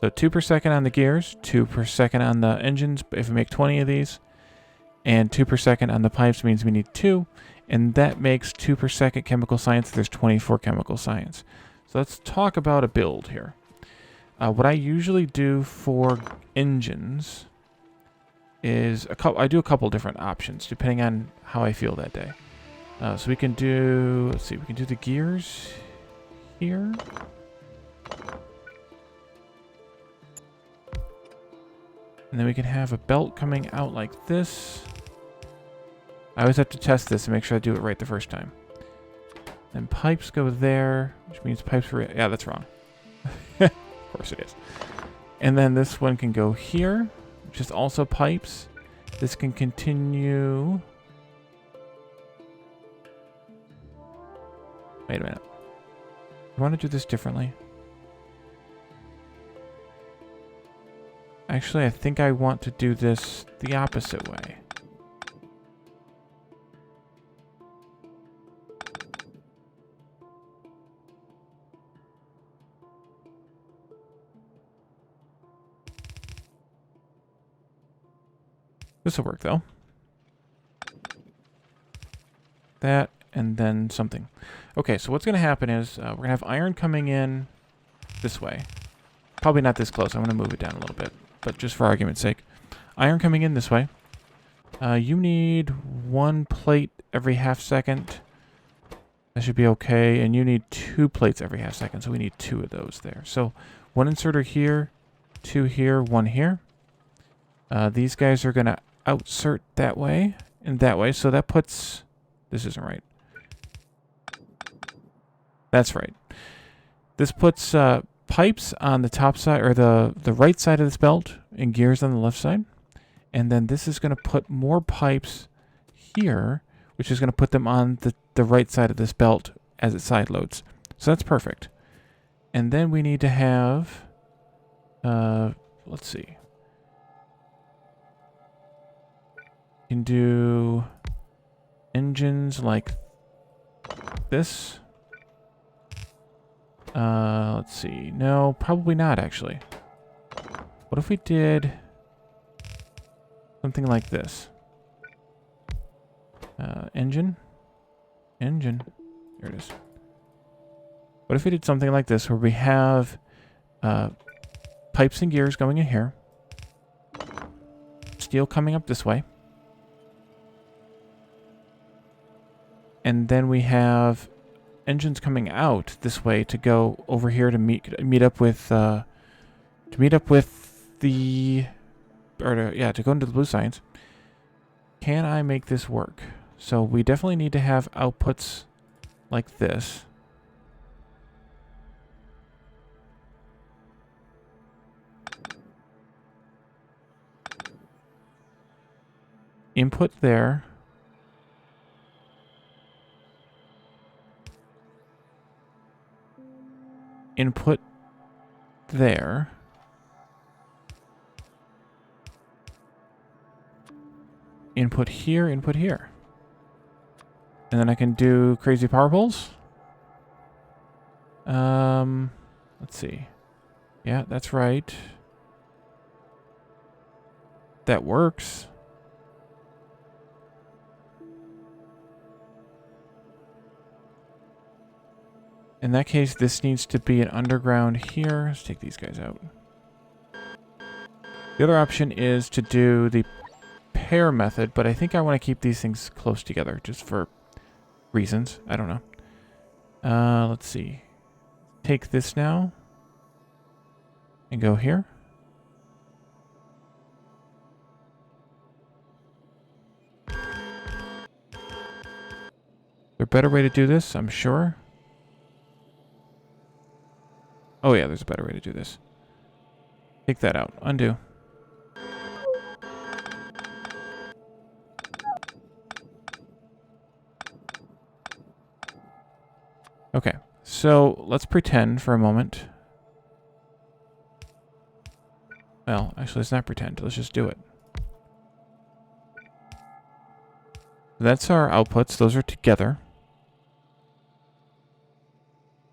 S1: So 2 per second on the gears, 2 per second on the engines, if we make 20 of these. And 2 per second on the pipes means we need 2. And that makes 2 per second chemical science. There's 24 chemical science. So let's talk about a build here. What I usually do for engines is I do a couple different options depending on how I feel that day. So we can do, let's see, we can do the gears here. And then we can have a belt coming out like this. I always have to test this and make sure I do it right the first time. Then pipes go there, which means pipes for... Yeah, that's wrong. course it is. And then this one can go here, which is also pipes. This can continue. Wait a minute. I want to do this differently. Actually, I think I want to do this the opposite way. This will work, though. That, and then something. Okay, so what's going to happen is we're going to have iron coming in this way. Probably not this close. I'm going to move it down a little bit, but just for argument's sake. Iron coming in this way. You need 1 plate every half second. That should be okay. And you need 2 plates every half second, so we need 2 of those there. So 1 inserter here, 2 here, 1 here. These guys are going to outsert that way and that way, so that puts... This isn't right. That's right. This puts pipes on the top side, or the right side of this belt, and gears on the left side. And then this is going to put more pipes here, which is going to put them on the right side of this belt as it side loads. So that's perfect. And then we need to have... let's see. You can do engines like this. Let's see. No, probably not, actually. What if we did something like this? Engine. Here it is. What if we did something like this, where we have pipes and gears going in here, steel coming up this way, and then we have engines coming out this way to go over here to meet up with the to go into the blue science. Can I make this work? So we definitely need to have outputs like this. Input there. Input there. Input here, input here. And then I can do crazy power poles. Let's see. Yeah, that's right. That works. In that case, this needs to be an underground here. Let's take these guys out. The other option is to do the pair method, but I think I want to keep these things close together just for reasons. I don't know. Let's see. Take this now and go here. Is there a better way to do this? I'm sure. Oh yeah, there's a better way to do this. Take that out. Undo. Okay, so let's pretend for a moment. Well, actually, let's not pretend. Let's just do it. That's our outputs. Those are together.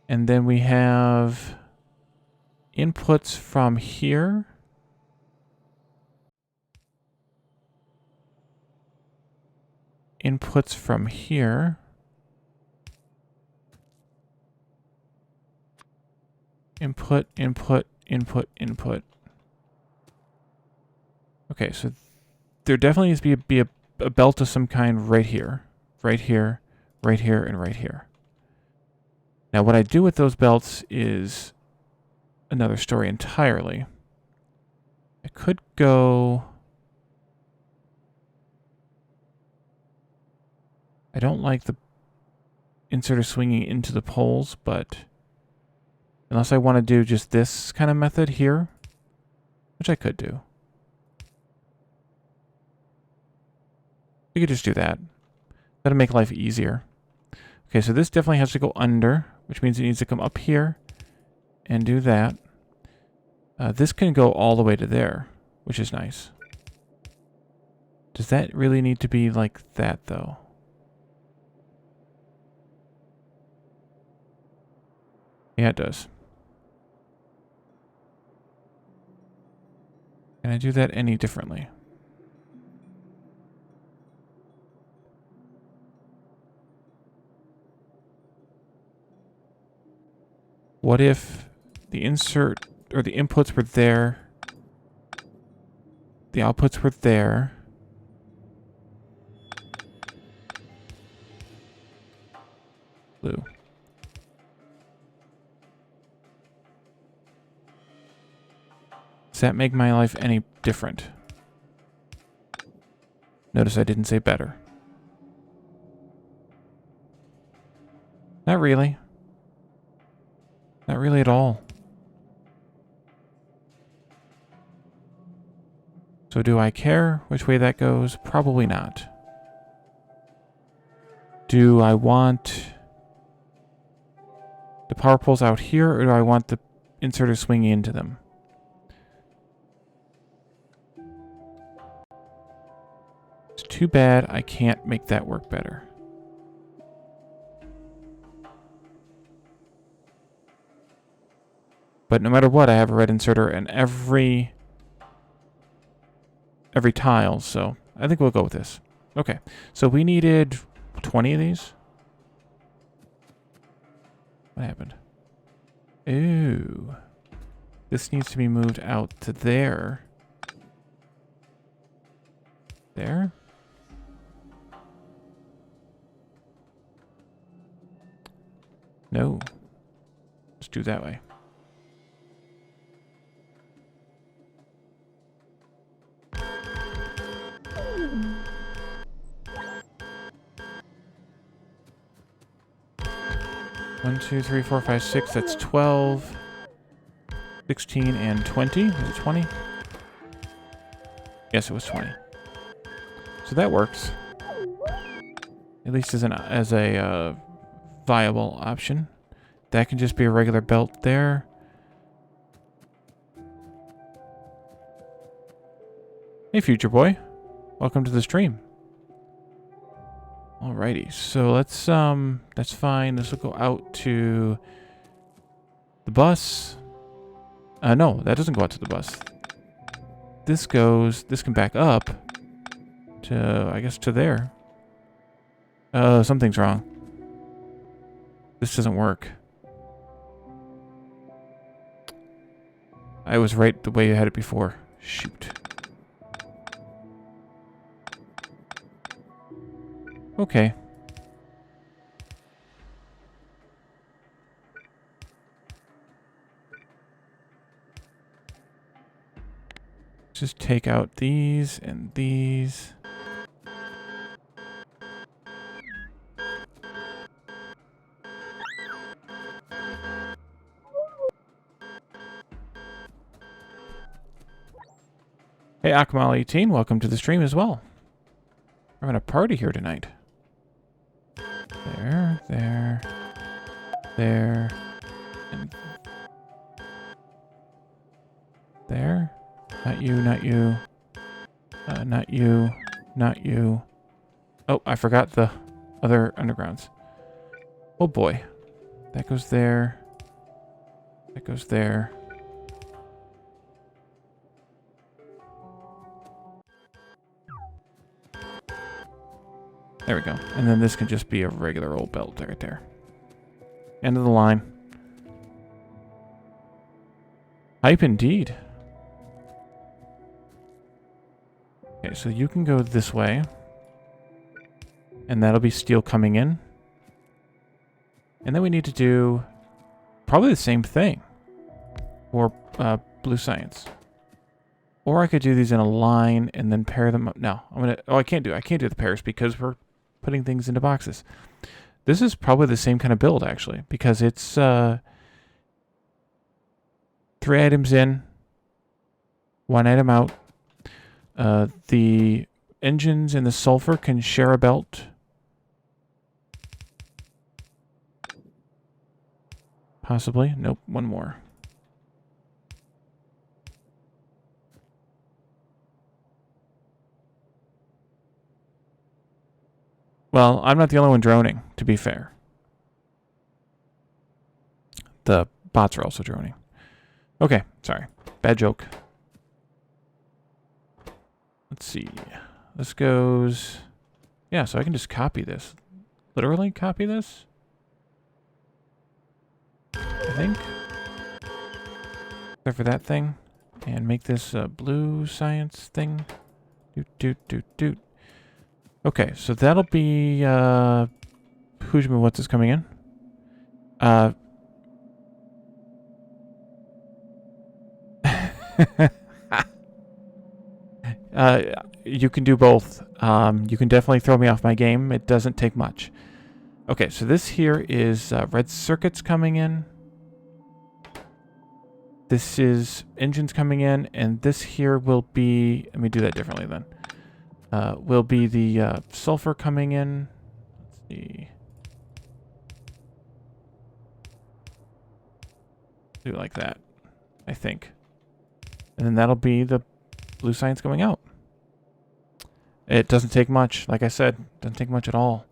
S1: And then we have inputs from here. Inputs from here. Input, input, input, input. Okay, so there definitely needs to be a belt of some kind right here. Right here, right here, and right here. Now what I do with those belts is another story entirely. I could go... I don't like the inserter swinging into the poles, but... Unless I want to do just this kind of method here, which I could do. We could just do that. That'll make life easier. Okay, so this definitely has to go under, which means it needs to come up here and do that. This can go all the way to there, which is nice. Does that really need to be like that, though? Yeah, it does. Can I do that any differently? What if the insert or the inputs were there, the outputs were there, blue. Does that make my life any different? Notice I didn't say better. Not really. Not really at all. So do I care which way that goes? Probably not. Do I want the power poles out here, or do I want the inserter swinging into them? It's too bad I can't make that work better. But no matter what, I have a red inserter in every tile, so I think we'll go with this. Okay, so we needed 20 of these. What happened? Ooh. This needs to be moved out to there. There? No. Let's do it that way. One, 2, 3, 4, 5, 6. That's 12, 16, and 20. Was it 20? Yes, it was 20. So that works. At least as a viable option. That can just be a regular belt there. Hey, future boy. Welcome to the stream. Alrighty, so let's, that's fine. This will go out to the bus. No, that doesn't go out to the bus. This can back up to, I guess, to there. Something's wrong. This doesn't work. I was right the way I had it before. Shoot. Okay. Just take out these and these. Hey, Akmal18, welcome to the stream as well. We're having a party here tonight. There, and there. Not you, not you. Not you, not you. Oh, I forgot the other undergrounds. Oh boy. That goes there. That goes there. There we go. And then this can just be a regular old belt right there. End of the line. Hype indeed. Okay, so you can go this way. And that'll be steel coming in. And then we need to do probably the same thing for blue science. Or I could do these in a line and then pair them up. No, I can't do the pairs because we're putting things into boxes. This is probably the same kind of build, actually, because it's 3 items in, 1 item out. The engines and the sulfur can share a belt. Possibly. Nope, 1 more. Well, I'm not the only one droning, to be fair. The bots are also droning. Okay, sorry. Bad joke. Let's see. This goes... Yeah, so I can just copy this. Literally copy this? I think. Except for that thing. And make this a blue science thing. Doot, doot, doot, doot. Okay, so that'll be... what's this coming in? You can do both. You can definitely throw me off my game. It doesn't take much. Okay, so this here is red circuits coming in. This is engines coming in, and this here will be... Let me do that differently then. Will be the sulfur coming in. Let's see. Do it like that, I think. And then that'll be the blue science going out. It doesn't take much, like I said. Doesn't take much at all.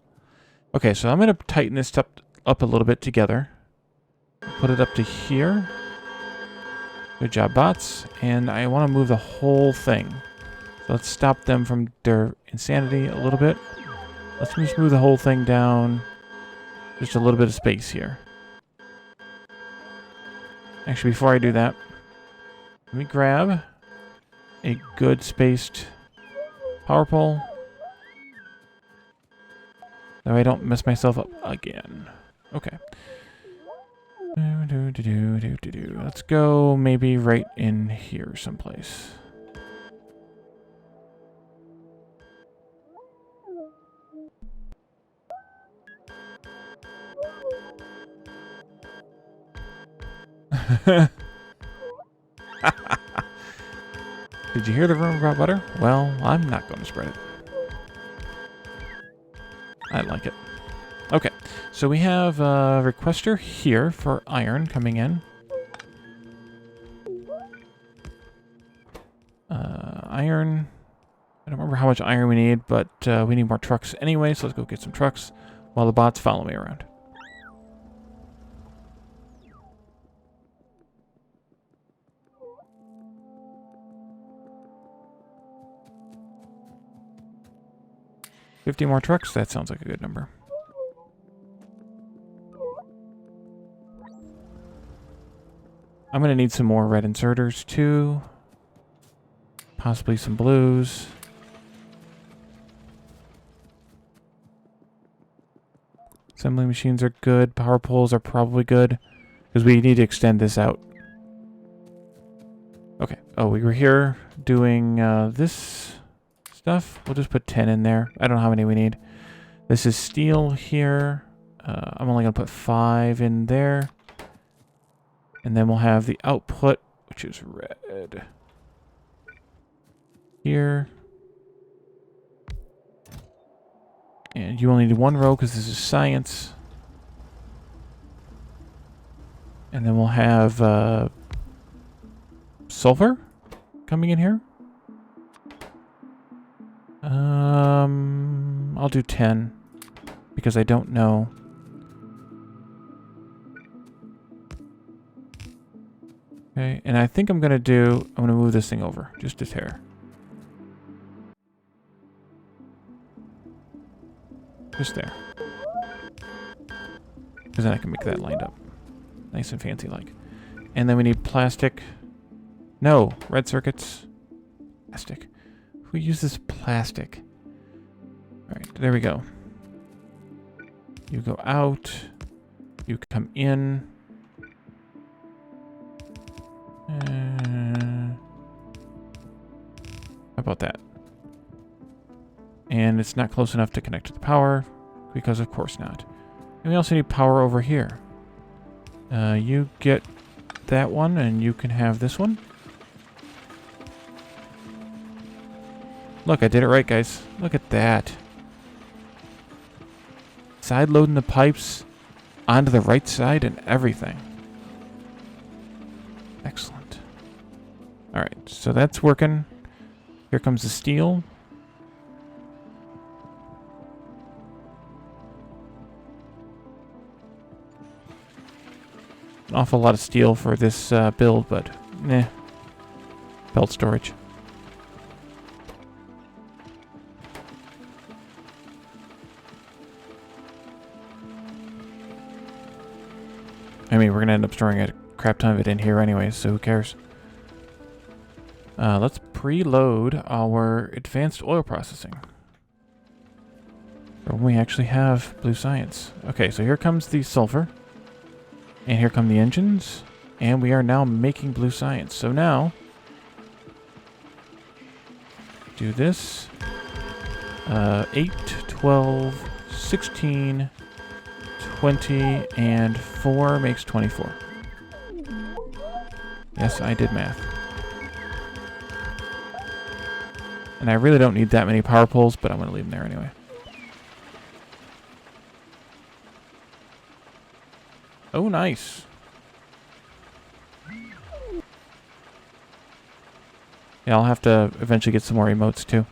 S1: Okay, so I'm going to tighten this up a little bit together. Put it up to here. Good job, bots. And I want to move the whole thing. So let's stop them from their insanity a little bit. Let's just move the whole thing down. Just a little bit of space here. Actually, before I do that, let me grab a good spaced power pole. So I don't mess myself up again. Okay. Let's go maybe right in here someplace. Did you hear the rumor about butter? Well, I'm not going to spread it. I like it. Okay, so we have a requester here for iron coming in. Iron. I don't remember how much iron we need, but we need more trucks anyway, so let's go get some trucks while the bots follow me around. $50 more trucks? That sounds like a good number. I'm going to need some more red inserters too. Possibly some blues. Assembly machines are good. Power poles are probably good. Because we need to extend this out. Okay. Oh, we were here doing this stuff. We'll just put 10 in there. I don't know how many we need. This is steel here. I'm only going to put 5 in there. And then we'll have the output, which is red. Here. And you only need 1 row because this is science. And then we'll have sulfur coming in here. I'll do 10 because I don't know. Okay, and I think I'm gonna move this thing over just a hair. Just there. Because then I can make that lined up. Nice and fancy like. And then we need plastic. No, red circuits. Plastic. Who uses plastic? Alright, there we go. You go out. You come in. How about that? And it's not close enough to connect to the power, because of course not. And we also need power over here. You get that one, and you can have this one. Look, I did it right, guys. Look at that. Side loading the pipes onto the right side and everything. Excellent. Alright, so that's working. Here comes the steel. An awful lot of steel for this build, but nah. Belt storage. I mean, we're going to end up storing a crap ton of it in here anyway, so who cares? Let's preload our advanced oil processing. Or when we actually have blue science. Okay, so here comes the sulfur. And here come the engines. And we are now making blue science. So now, do this. 8, 12, 16... 20 and 4 makes 24. Yes, I did math. And I really don't need that many power poles, but I'm going to leave them there anyway. Oh, nice. Yeah, I'll have to eventually get some more emotes too.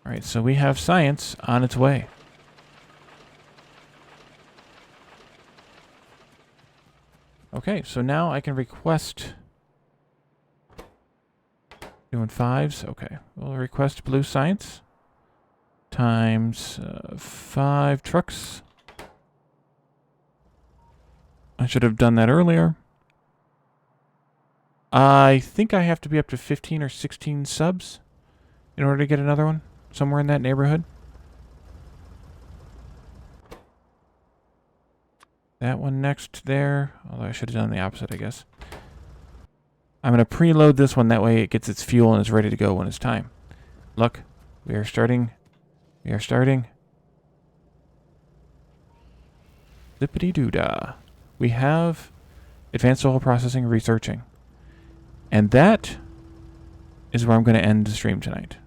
S1: Alright, so we have science on its way. Okay, so now I can request... Doing 5s? Okay. We'll request blue science. Times 5 trucks. I should have done that earlier. I think I have to be up to 15 or 16 subs in order to get another one. Somewhere in that neighborhood. That one next there. Although I should have done the opposite, I guess. I'm going to preload this one. That way it gets its fuel and is ready to go when it's time. Look. We are starting. We are starting. Zippity-doo-dah. We have advanced oil processing researching. And that is where I'm going to end the stream tonight.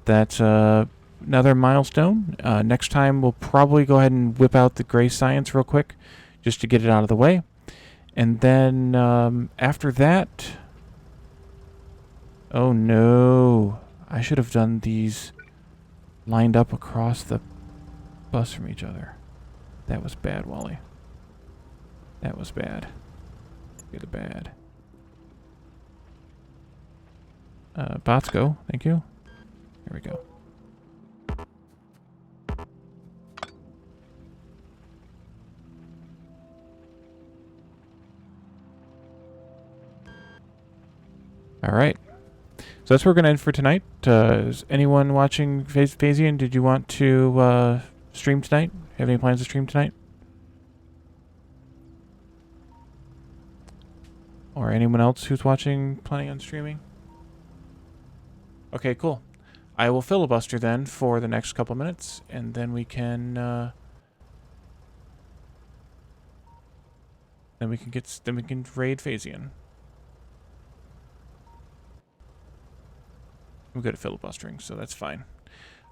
S1: That's another milestone. Next time we'll probably go ahead and whip out the gray science real quick just to get it out of the way. And then after that... Oh no. I should have done these lined up across the bus from each other. That was bad, Wally. That was bad. Really bad. Bots go. Thank you. There we go. All right. So that's where we're going to end for tonight. Is anyone watching Phasian? Did you want to stream tonight? Have any plans to stream tonight? Or anyone else who's watching planning on streaming? Okay, cool. I will filibuster then for the next couple minutes, and then we can raid Phasian. I'm good at filibustering, so that's fine.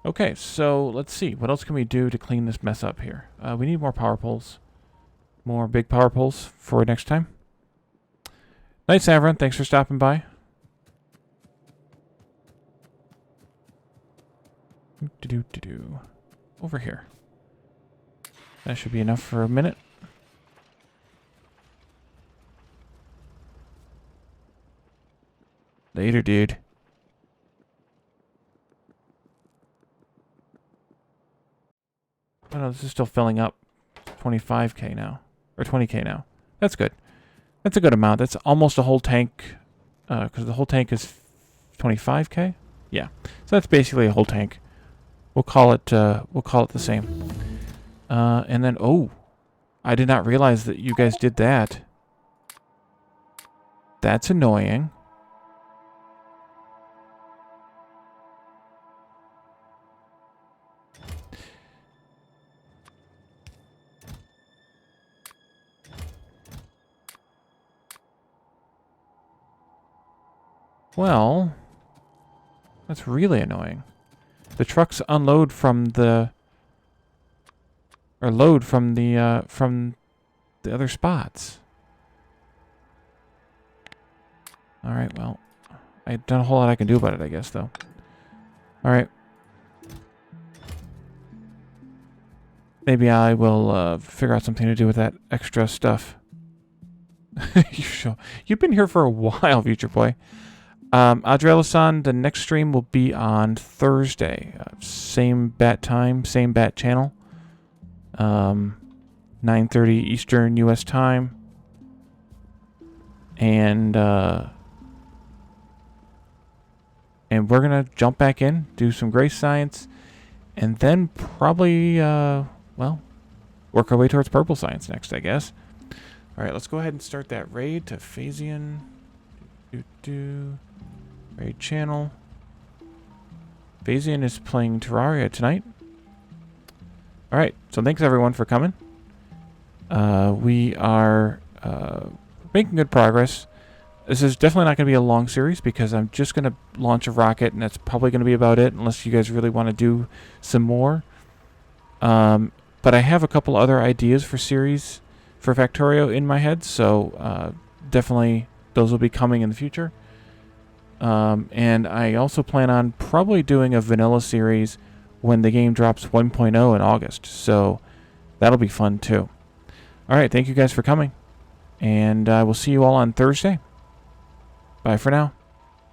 S1: Okay, so let's see. What else can we do to clean this mess up here? We need more power poles. More big power poles for next time. Night, Savron. Thanks for stopping by. Over here. That should be enough for a minute. Later, dude. Oh no, this is still filling up. 25k now. Or 20k now. That's good. That's a good amount. That's almost a whole tank. Because the whole tank is 25k? Yeah. So that's basically a whole tank. We'll call it the same. And then, oh. I did not realize that you guys did that. That's annoying. Well, that's really annoying. The trucks unload from the... or load from the other spots. Alright, well, I don't a whole lot I can do about it, I guess, though. Alright. Maybe I will figure out something to do with that extra stuff. You've been here for a while, Future Boy. Adriel-san, the next stream will be on Thursday. Same bat time, same bat channel. 9:30 Eastern U.S. time. And we're going to jump back in, do some Grace Science, and then probably, well, work our way towards Purple Science next, I guess. All right, let's go ahead and start that raid to Phasian. Raid channel. Phasian is playing Terraria tonight. All right, so thanks everyone for coming. We are making good progress. This is definitely not going to be a long series because I'm just going to launch a rocket, and that's probably going to be about it unless you guys really want to do some more. But I have a couple other ideas for series for Factorio in my head, so definitely those will be coming in the future. And I also plan on probably doing a vanilla series when the game drops 1.0 in August, so that'll be fun too. Alright, thank you guys for coming, and I will see you all on Thursday. Bye for now.